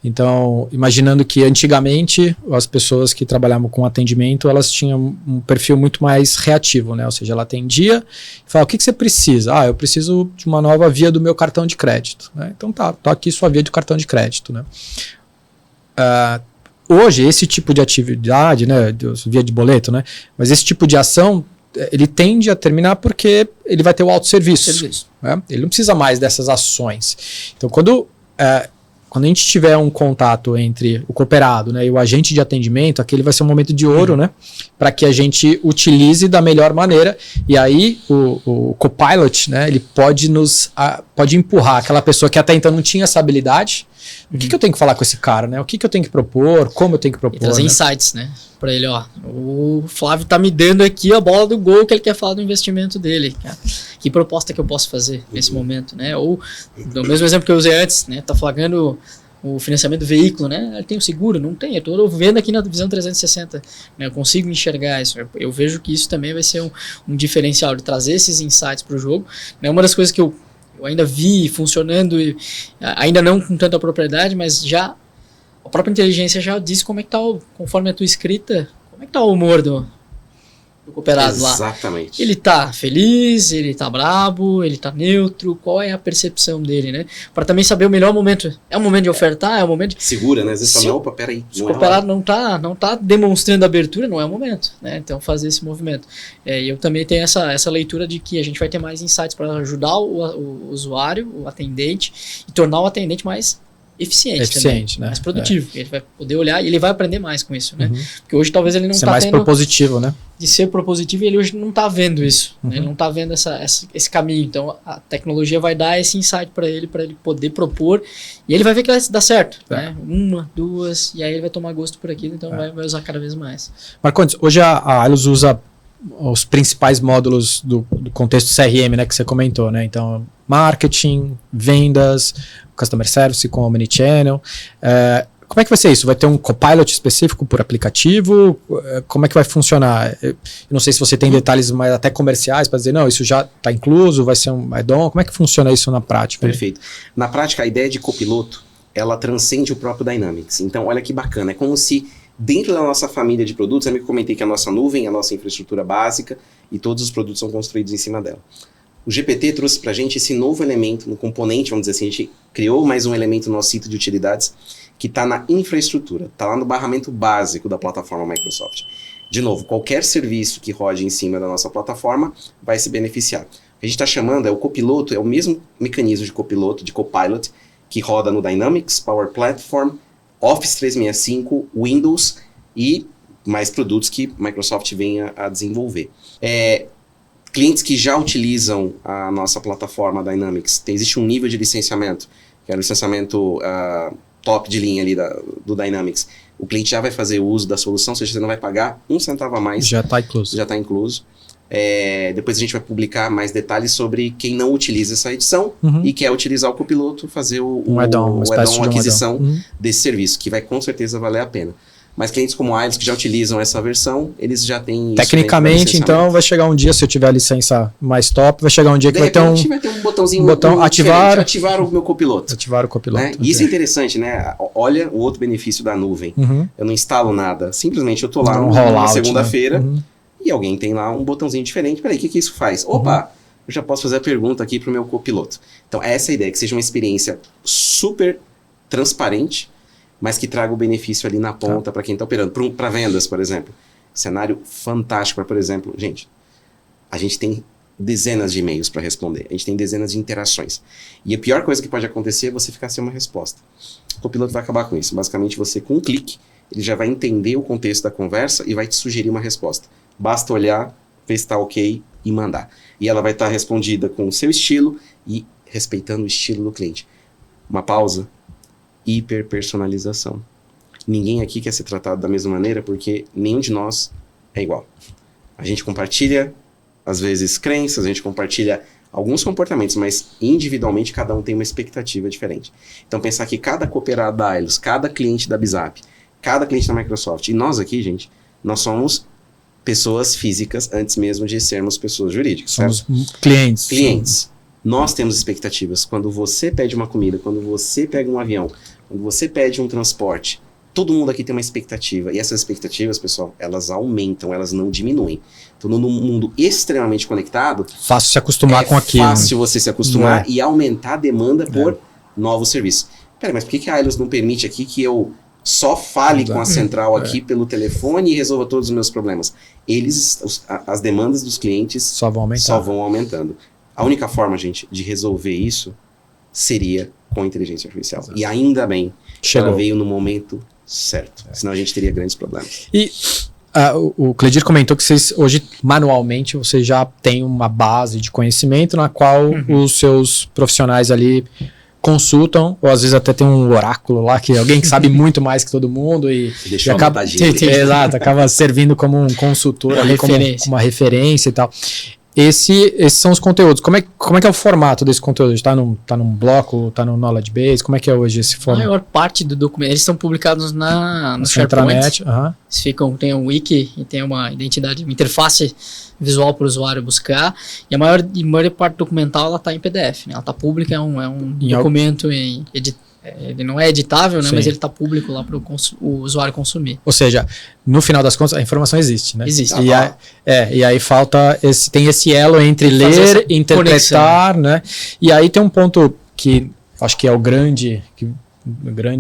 Então, imaginando que antigamente as pessoas que trabalhavam com atendimento, elas tinham um perfil muito mais reativo, né? Ou seja, ela atendia e falava, o que você precisa? Eu preciso de uma nova via do meu cartão de crédito, né? Então tá, tô aqui sua via de cartão de crédito, né? Hoje, esse tipo de atividade, né, via de boleto, né, mas esse tipo de ação, ele tende a terminar porque ele vai ter o autosserviço. Né? Ele não precisa mais dessas ações. Então, quando a gente tiver um contato entre o cooperado, né, e o agente de atendimento, aquele vai ser um momento de ouro, né, para que a gente utilize da melhor maneira. E aí, o Copilot, né, ele pode pode empurrar aquela pessoa que até então não tinha essa habilidade. O que eu tenho que falar com esse cara, né? O que eu tenho que propor, como eu tenho que propor. E trazer insights, né? Pra ele, o Flávio tá me dando aqui a bola do gol que ele quer falar do investimento dele. Cara. Que proposta que eu posso fazer nesse momento, né? Ou, do mesmo exemplo que eu usei antes, né? Tá flagrando o financiamento do veículo, né? Ele tem o seguro? Não tem. Eu tô vendo aqui na visão 360. Né? Eu consigo enxergar isso. Eu vejo que isso também vai ser um diferencial de trazer esses insights pro jogo. Né? Uma das coisas que eu ainda vi funcionando, ainda não com tanta propriedade, mas já a própria inteligência já diz como é que tá, conforme a tua escrita, como é que tá o humor do cooperado lá. Exatamente. Ele tá feliz, ele tá brabo, ele tá neutro, qual é a percepção dele, né? Para também saber o melhor momento. É o momento de ofertar, é o momento de... Segura, né? Às vezes fala, opa, peraí. Se o cooperado não tá demonstrando abertura, não é o momento, né? Então fazer esse movimento. E eu também tenho essa leitura de que a gente vai ter mais insights para ajudar o usuário, o atendente, e tornar o atendente mais eficiente também, né? Mais produtivo. Ele vai poder olhar e ele vai aprender mais com isso, né? Porque hoje talvez ele não Ser tá mais tendo propositivo, né? de ser propositivo e ele hoje não tá vendo isso, né? Ele não tá vendo esse caminho. Então a tecnologia vai dar esse insight para ele poder propor e ele vai ver que vai dar certo, né? 1, 2, e aí ele vai tomar gosto por aquilo, então vai usar cada vez mais. Marcondes, hoje a Aelos usa os principais módulos do contexto CRM, né, que você comentou, né? Então, marketing, vendas, customer service com omnichannel. Como é que vai ser isso? Vai ter um copilot específico por aplicativo? Como é que vai funcionar? Eu não sei se você tem detalhes mais até comerciais para dizer, não, isso já está incluso, vai ser um add-on. Como é que funciona isso na prática? Perfeito. Na prática, a ideia de copiloto, ela transcende o próprio Dynamics. Então, olha que bacana. É como se dentro da nossa família de produtos, eu comentei que a nossa nuvem é a nossa infraestrutura básica e todos os produtos são construídos em cima dela. O GPT trouxe para a gente esse novo elemento, no componente, vamos dizer assim, a gente criou mais um elemento no nosso sítio de utilidades que está na infraestrutura, está lá no barramento básico da plataforma Microsoft. De novo, qualquer serviço que rode em cima da nossa plataforma vai se beneficiar. O que a gente está chamando o copiloto, é o mesmo mecanismo de copiloto, de copilot, que roda no Dynamics, Power Platform, Office 365, Windows e mais produtos que Microsoft venha a desenvolver. Clientes que já utilizam a nossa plataforma Dynamics, existe um nível de licenciamento, que é o licenciamento top de linha ali do Dynamics. O cliente já vai fazer uso da solução, ou seja, você não vai pagar um centavo a mais. Já está incluso. Já está incluso. Depois a gente vai publicar mais detalhes sobre quem não utiliza essa edição e quer utilizar o copiloto, fazer um add-on, uma aquisição desse serviço, que vai com certeza valer a pena. Mas clientes como a Aelos, que já utilizam essa versão, eles já têm... Tecnicamente, então, vai chegar um dia, se eu tiver a licença mais top, vai chegar um dia que vai ter um botãozinho... ativar o meu copiloto. Ativar o copiloto. Né? E isso é interessante, né? Olha o outro benefício da nuvem. Eu não instalo nada. Simplesmente eu tô lá na segunda-feira e alguém tem lá um botãozinho diferente. Peraí, o que isso faz? Opa! Eu já posso fazer a pergunta aqui pro meu copiloto. Então, essa é a ideia, que seja uma experiência super transparente, mas que traga o benefício ali na ponta para quem está operando. Para vendas, por exemplo. Cenário fantástico para, por exemplo, gente, a gente tem dezenas de e-mails para responder, a gente tem dezenas de interações. E a pior coisa que pode acontecer é você ficar sem uma resposta. O copiloto vai acabar com isso. Basicamente, você com um clique, ele já vai entender o contexto da conversa e vai te sugerir uma resposta. Basta olhar, ver se está ok e mandar. E ela vai estar respondida com o seu estilo e respeitando o estilo do cliente. Uma pausa. Hiperpersonalização. Ninguém aqui quer ser tratado da mesma maneira porque nenhum de nós é igual. A gente compartilha, às vezes, crenças, a gente compartilha alguns comportamentos, mas individualmente cada um tem uma expectativa diferente. Então pensar que cada cooperado da Aelos, cada cliente da Bizap, cada cliente da Microsoft, e nós aqui, gente, nós somos pessoas físicas antes mesmo de sermos pessoas jurídicas. Somos clientes. Clientes. Nós temos expectativas. Quando você pede uma comida, quando você pega um avião, quando você pede um transporte, todo mundo aqui tem uma expectativa. E essas expectativas, pessoal, elas aumentam, elas não diminuem. Então, num mundo extremamente conectado... Fácil se acostumar com aquilo. É fácil você se acostumar e aumentar a demanda por novos serviços. Pera, mas por que a Aelos não permite aqui que eu só fale com a central aqui pelo telefone e resolva todos os meus problemas? As demandas dos clientes só vão aumentando. A única forma, gente, de resolver isso seria com inteligência artificial. Exato. E ainda bem que ela veio no momento certo. Senão a gente teria grandes problemas. E o Cledir comentou que vocês, hoje, manualmente, vocês já têm uma base de conhecimento na qual os seus profissionais ali consultam, ou às vezes até tem um oráculo lá, que alguém que sabe muito mais que todo mundo e acaba, exato, acaba servindo como um consultor, ali, como uma referência e tal. Esses são os conteúdos. Como é que é o formato desse conteúdo? Está num bloco, está no Knowledge Base? Como é que é hoje esse formato? A maior parte do documento, eles estão publicados no SharePoint. Eles tem um wiki e tem uma identidade, uma interface visual para o usuário buscar. E a maior parte documental ela está em PDF, né? Ela está pública, é um documento Ele não é editável, né? Sim. Mas ele está público lá para o usuário consumir. Ou seja, no final das contas, a informação existe, né? Existe. E aí falta tem esse elo entre Fazer essa ler, interpretar, né? E aí tem um ponto que acho que é o grande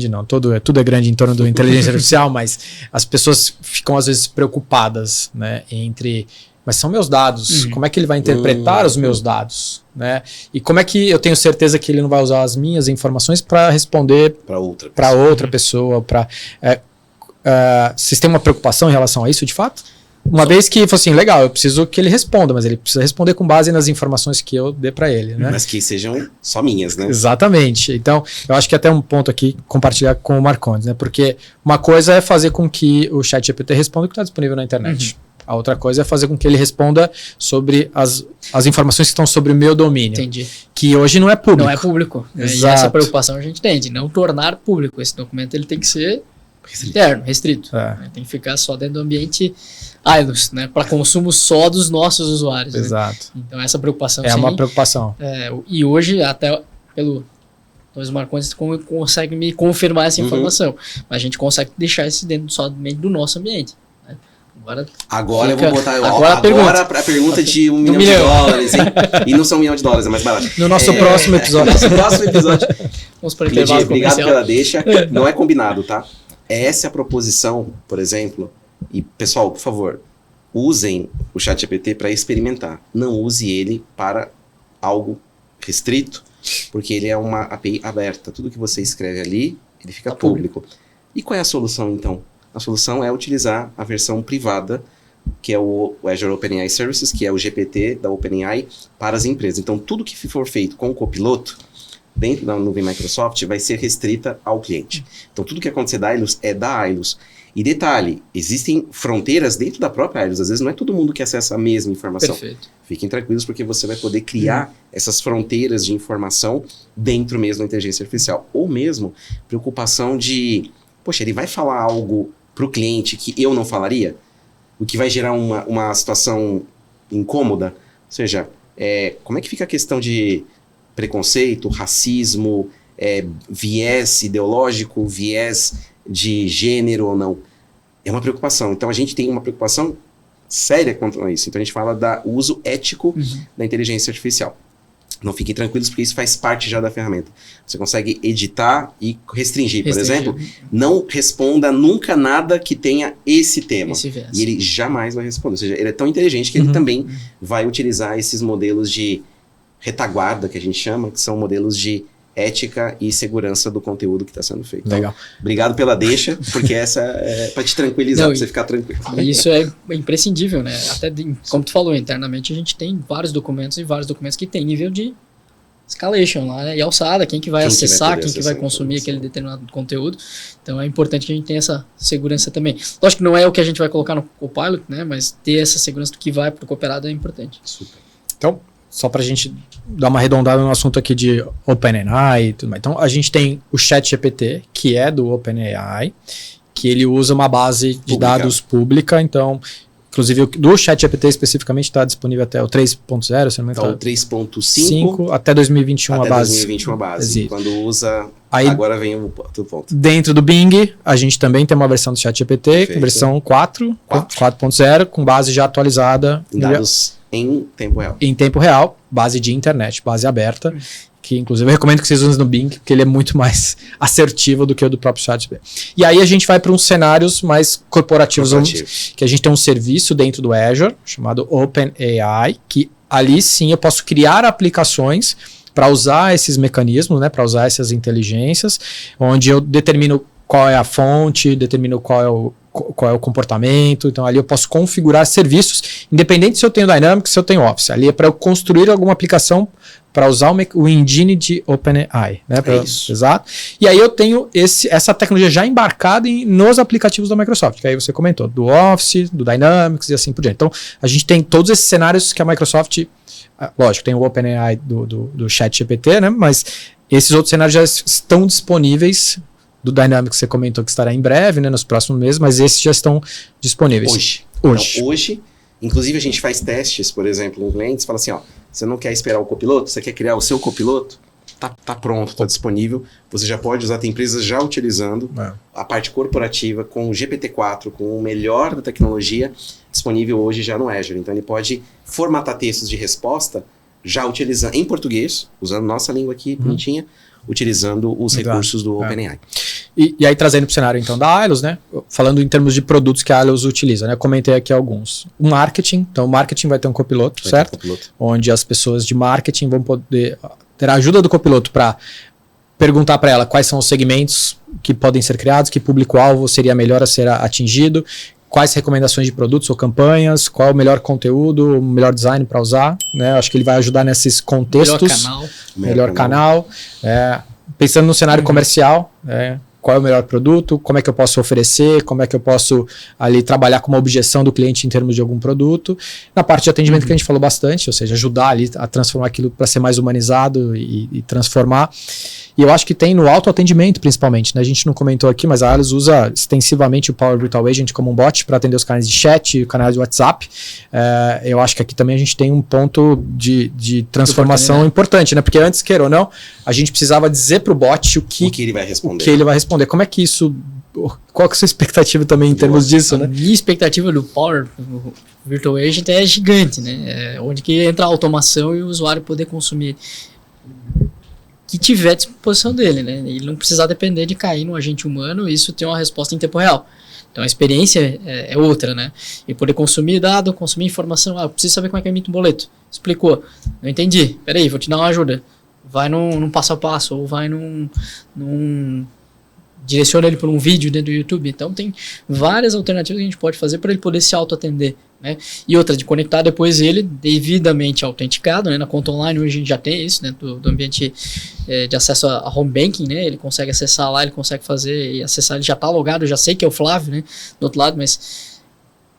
não, tudo é grande em torno da inteligência artificial, mas as pessoas ficam às vezes preocupadas, né? Mas são meus dados, como é que ele vai interpretar os meus dados, né? E como é que eu tenho certeza que ele não vai usar as minhas informações para responder para outra pessoa? Vocês têm uma preocupação em relação a isso, de fato? Uma vez que, assim, legal, eu preciso que ele responda, mas ele precisa responder com base nas informações que eu dê para ele, né? Mas que sejam só minhas, né? Exatamente. Então, eu acho que até um ponto aqui, compartilhar com o Marcondes, né? Porque uma coisa é fazer com que o ChatGPT responda o que está disponível na internet. A outra coisa é fazer com que ele responda sobre as informações que estão sobre o meu domínio. Entendi. Que hoje não é público. Não é público. Exato. E essa preocupação a gente tem, de não tornar público. Esse documento ele tem que ser interno, restrito. Tem que ficar só dentro do ambiente ILUS, né? Para consumo só dos nossos usuários. Exato. Né? Então essa preocupação é uma preocupação. E hoje, até pelo... Os Marcondes conseguem me confirmar essa informação. Mas a gente consegue deixar isso dentro somente do nosso ambiente. Agora eu vou botar agora a pergunta de $1 milhão de dólares, hein? E não são $1 milhão de dólares, é mais barato. No nosso próximo episódio. Vamos para Cledir, obrigado pela deixa. Não é combinado, tá? Essa é a proposição, por exemplo. E, pessoal, por favor, usem o ChatGPT para experimentar. Não use ele para algo restrito, porque ele é uma API aberta. Tudo que você escreve ali, ele fica público. E qual é a solução, então? A solução é utilizar a versão privada, que é o Azure OpenAI Services, que é o GPT da OpenAI para as empresas. Então, tudo que for feito com o copiloto, dentro da nuvem Microsoft, vai ser restrita ao cliente. Então, tudo que acontecer da ILUS é da ILUS. E detalhe, existem fronteiras dentro da própria ILUS. Às vezes não é todo mundo que acessa a mesma informação. Perfeito. Fiquem tranquilos, porque você vai poder criar essas fronteiras de informação dentro mesmo da inteligência artificial. Ou mesmo preocupação de, poxa, ele vai falar algo para o cliente que eu não falaria, o que vai gerar uma situação incômoda. Ou seja, como é que fica a questão de preconceito, racismo, viés ideológico, viés de gênero ou não? É uma preocupação. Então a gente tem uma preocupação séria quanto a isso. Então a gente fala do uso ético da inteligência artificial. Não fiquem tranquilos, porque isso faz parte já da ferramenta. Você consegue editar e restringir. Por exemplo, não responda nunca nada que tenha esse tema. E ele jamais vai responder. Ou seja, ele é tão inteligente que ele também vai utilizar esses modelos de retaguarda, que a gente chama, que são modelos de ética e segurança do conteúdo que está sendo feito. Legal. Então, obrigado pela deixa, porque essa é para te tranquilizar, para você ficar tranquilo. Isso é imprescindível, né? Até, como tu falou, internamente a gente tem vários documentos que tem nível de escalation lá, né? E alçada, quem que vai acessar, quem que vai consumir aquele determinado conteúdo. Então é importante que a gente tenha essa segurança também. Lógico que não é o que a gente vai colocar no Copilot, né? Mas ter essa segurança do que vai para o cooperado é importante. Super. Então, só para a gente dar uma arredondada no assunto aqui de OpenAI e tudo mais. Então, a gente tem o ChatGPT, que é do OpenAI, que ele usa uma base de dados pública. Então, inclusive, do ChatGPT especificamente está disponível até o 3.0, se não me engano. Então, o 3.5 até 2021 até a base. 2021 a base. Quando usa, aí, agora vem o ponto. Dentro do Bing, a gente também tem uma versão do ChatGPT, com versão 4.0, com base já atualizada. Dados em tempo real. Em tempo real, base de internet, base aberta, que inclusive eu recomendo que vocês usem no Bing, porque ele é muito mais assertivo do que o do próprio ChatGPT. E aí a gente vai para uns cenários mais corporativos, que a gente tem um serviço dentro do Azure, chamado OpenAI, que ali sim eu posso criar aplicações para usar esses mecanismos, né, para usar essas inteligências, onde eu determino qual é a fonte, determino qual é o comportamento. Então ali eu posso configurar serviços, independente se eu tenho Dynamics, se eu tenho Office. Ali é para eu construir alguma aplicação para usar o engine de OpenAI. Né? Isso. Exato. E aí eu tenho essa tecnologia já embarcada nos aplicativos da Microsoft, que aí você comentou, do Office, do Dynamics e assim por diante. Então a gente tem todos esses cenários que a Microsoft, lógico, tem o OpenAI do ChatGPT, né? Mas esses outros cenários já estão disponíveis. Do Dynamics você comentou que estará em breve, né, nos próximos meses, mas esses já estão disponíveis. Hoje. Então, hoje, inclusive a gente faz testes, por exemplo, com clientes, fala assim, ó, você não quer esperar o copiloto, você quer criar o seu copiloto? tá pronto, está disponível. Você já pode usar, tem empresas já utilizando a parte corporativa com o GPT-4, com o melhor da tecnologia disponível hoje já no Azure. Então ele pode formatar textos de resposta já utilizando em português, usando nossa língua aqui, bonitinha, utilizando os recursos do OpenAI. E aí, trazendo para o cenário, então, da Allos, né? Falando em termos de produtos que a Allos utiliza, né? Eu comentei aqui alguns. O marketing. Então, o marketing vai ter um copiloto, certo? Onde as pessoas de marketing vão poder ter a ajuda do copiloto para perguntar para ela quais são os segmentos que podem ser criados, que público-alvo seria melhor a ser atingido, quais recomendações de produtos ou campanhas, qual é o melhor conteúdo, o melhor design para usar, né? Acho que ele vai ajudar nesses contextos. Melhor canal. Pensando no cenário comercial, qual é o melhor produto, como é que eu posso oferecer, como é que eu posso ali trabalhar com uma objeção do cliente em termos de algum produto. Na parte de atendimento que a gente falou bastante, ou seja, ajudar ali a transformar aquilo para ser mais humanizado e transformar. E eu acho que tem no autoatendimento, principalmente, né? A gente não comentou aqui, mas a Allos usa extensivamente o Power Virtual Agent como um bot para atender os canais de chat, canais de WhatsApp. Eu acho que aqui também a gente tem um ponto de transformação importante, né? Porque antes, queira ou não, a gente precisava dizer para o bot o que ele vai responder. Como é que isso... Qual que é a sua expectativa também em termos disso, né? A minha expectativa do Power Virtual Agent é gigante, né? Onde que entra a automação e o usuário poder consumir que tiver à disposição dele, né? Ele não precisar depender de cair no agente humano e isso ter uma resposta em tempo real. Então a experiência é outra, né? E poder consumir dado, consumir informação. Eu preciso saber como é que eu emito um boleto. Explicou. Não entendi. Peraí, vou te dar uma ajuda. Vai num passo a passo ou vai direciona ele por um vídeo dentro do YouTube. Então tem várias alternativas que a gente pode fazer para ele poder se auto-atender, né? E outra, de conectar depois ele devidamente autenticado, né? Na conta online hoje a gente já tem isso, né? Do ambiente de acesso a home banking, né? Ele consegue acessar lá, ele consegue fazer e acessar, ele já está logado, eu já sei que é o Flávio, né? Do outro lado, mas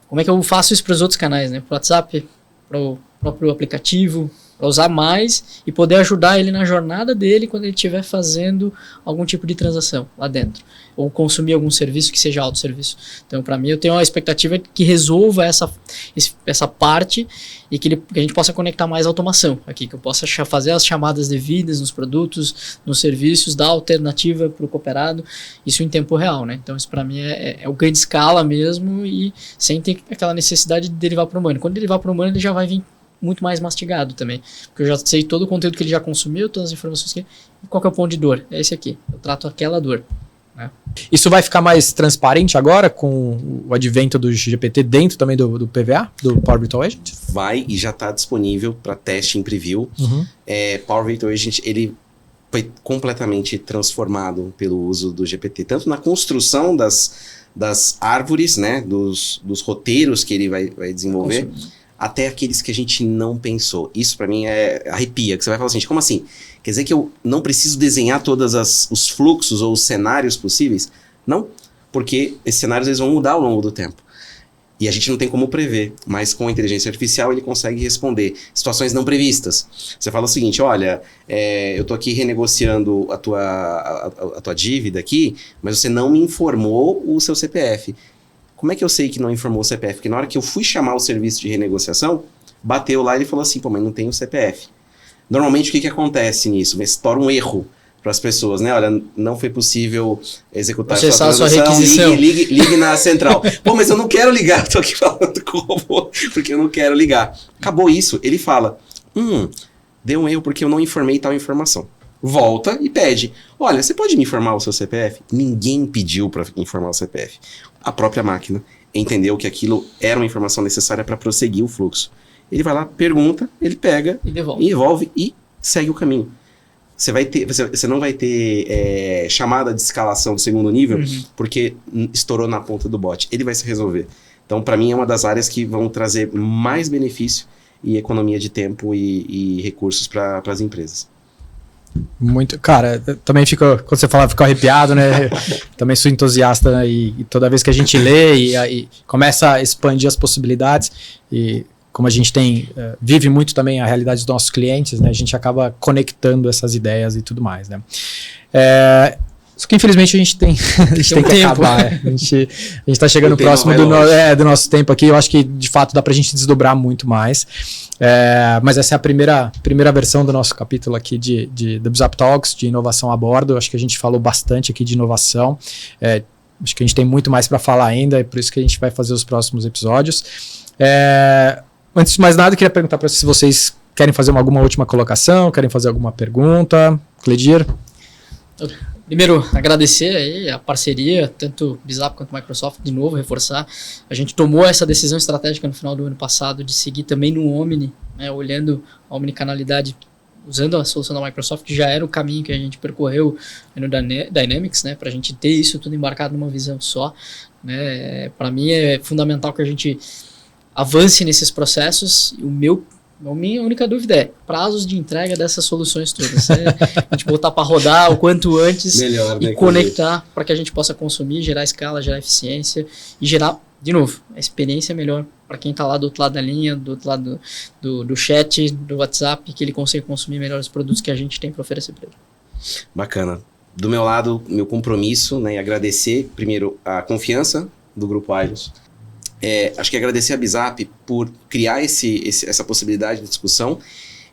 como é que eu faço isso para os outros canais, né? Para o WhatsApp, para o próprio aplicativo, para usar mais e poder ajudar ele na jornada dele quando ele estiver fazendo algum tipo de transação lá dentro, ou consumir algum serviço que seja autosserviço. Então, para mim, eu tenho uma expectativa que resolva essa parte e que a gente possa conectar mais automação aqui, que eu possa fazer as chamadas devidas nos produtos, nos serviços, dar alternativa para o cooperado, isso em tempo real, né? Então, isso para mim é o ganho de escala mesmo e sem ter aquela necessidade de derivar para o humano. Quando derivar para o humano, ele já vai vir muito mais mastigado também, porque eu já sei todo o conteúdo que ele já consumiu, todas as informações que qual que é o ponto de dor, é esse aqui, eu trato aquela dor, né? Isso vai ficar mais transparente agora com o advento do GPT dentro também do PVA, do Power Virtual Agent? Vai e já está disponível para teste em preview. Power Virtual Agent, ele foi completamente transformado pelo uso do GPT, tanto na construção das árvores, né, dos roteiros que ele vai desenvolver, até aqueles que a gente não pensou. Isso para mim arrepia, que você vai falar assim, como assim? Quer dizer que eu não preciso desenhar todos os fluxos ou os cenários possíveis? Não, porque esses cenários eles vão mudar ao longo do tempo. E a gente não tem como prever, mas com a inteligência artificial ele consegue responder situações não previstas. Você fala o seguinte, olha, eu tô aqui renegociando a tua dívida aqui, mas você não me informou o seu CPF. Como é que eu sei que não informou o CPF? Porque na hora que eu fui chamar o serviço de renegociação, bateu lá e ele falou assim, pô, mas não tem o CPF. Normalmente o que acontece nisso? Estoura um erro para as pessoas, né? Olha, não foi possível executar essa transação, ligue na central. Pô, mas eu não quero ligar, estou aqui falando com o robô, porque eu não quero ligar. Acabou isso, ele fala, deu um erro porque eu não informei tal informação. Volta e pede, olha, você pode me informar o seu CPF? Ninguém pediu para informar o CPF. A própria máquina entendeu que aquilo era uma informação necessária para prosseguir o fluxo. Ele vai lá, pergunta, ele pega e devolve e segue o caminho. Você não vai ter chamada de escalação do segundo nível porque estourou na ponta do bot. Ele vai se resolver. Então, para mim, é uma das áreas que vão trazer mais benefício e economia de tempo e recursos para as empresas. Muito, cara, também fico, quando você fala, fico arrepiado, né? Também sou entusiasta, né? E toda vez que a gente lê e começa a expandir as possibilidades e como a gente vive muito também a realidade dos nossos clientes, né? A gente acaba conectando essas ideias e tudo mais, né? Só que infelizmente a gente tem que acabar. A gente está chegando próximo do nosso tempo aqui. Eu acho que de fato dá para a gente desdobrar muito mais. Mas essa é a primeira versão do nosso capítulo aqui de BizUp Talks, de inovação a bordo. Acho que a gente falou bastante aqui de inovação. Acho que a gente tem muito mais para falar ainda, é por isso que a gente vai fazer os próximos episódios. Antes de mais nada, eu queria perguntar para vocês se vocês querem fazer alguma última colocação, querem fazer alguma pergunta. Cledir? Primeiro, agradecer aí a parceria, tanto BizUp quanto Microsoft, de novo, reforçar. A gente tomou essa decisão estratégica no final do ano passado de seguir também no Omni, né, olhando a omnicanalidade, usando a solução da Microsoft, que já era o caminho que a gente percorreu no Dynamics, né, para a gente ter isso tudo embarcado numa visão só. Né. Para mim é fundamental que a gente avance nesses processos. E a minha única dúvida é prazos de entrega dessas soluções todas. A gente botar para rodar o quanto antes melhor, né, e conectar para que a gente possa consumir, gerar escala, gerar eficiência e gerar, de novo, a experiência melhor para quem está lá do outro lado da linha, do outro lado do chat, do WhatsApp, que ele consiga consumir melhor os produtos que a gente tem para oferecer para ele. Bacana. Do meu lado, meu compromisso, né, e agradecer primeiro a confiança do Grupo Ailus. Acho que agradecer a BizUp por criar essa possibilidade de discussão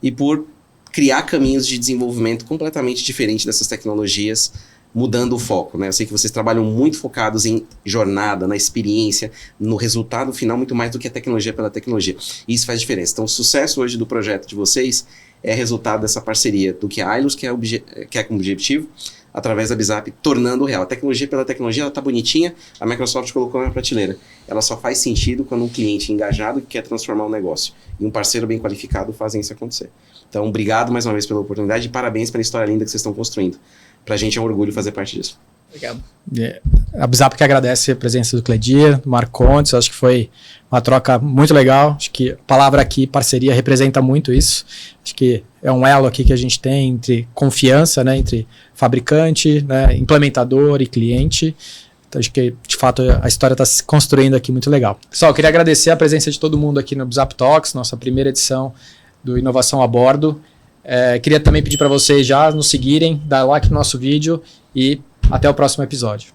e por criar caminhos de desenvolvimento completamente diferentes dessas tecnologias, mudando o foco, né? Eu sei que vocês trabalham muito focados em jornada, na experiência, no resultado final, muito mais do que a tecnologia pela tecnologia. E isso faz diferença. Então, o sucesso hoje do projeto de vocês é resultado dessa parceria do que a Ailus quer como objetivo, através da BizUp, tornando real. A tecnologia pela tecnologia, ela tá bonitinha, a Microsoft colocou na prateleira. Ela só faz sentido quando um cliente engajado que quer transformar o negócio e um parceiro bem qualificado fazem isso acontecer. Então, obrigado mais uma vez pela oportunidade e parabéns pela história linda que vocês estão construindo. Pra gente é um orgulho fazer parte disso. Obrigado. A BizUp que agradece a presença do Cledir, do Marco Contes. Acho que foi uma troca muito legal. Acho que a palavra aqui, parceria, representa muito isso. Acho que é um elo aqui que a gente tem entre confiança, né, entre fabricante, né, implementador e cliente. Então, acho que, de fato, a história está se construindo aqui muito legal. Pessoal, eu queria agradecer a presença de todo mundo aqui no BizUp Talks, nossa primeira edição do Inovação a Bordo. Queria também pedir para vocês já nos seguirem, dar like no nosso vídeo e até o próximo episódio.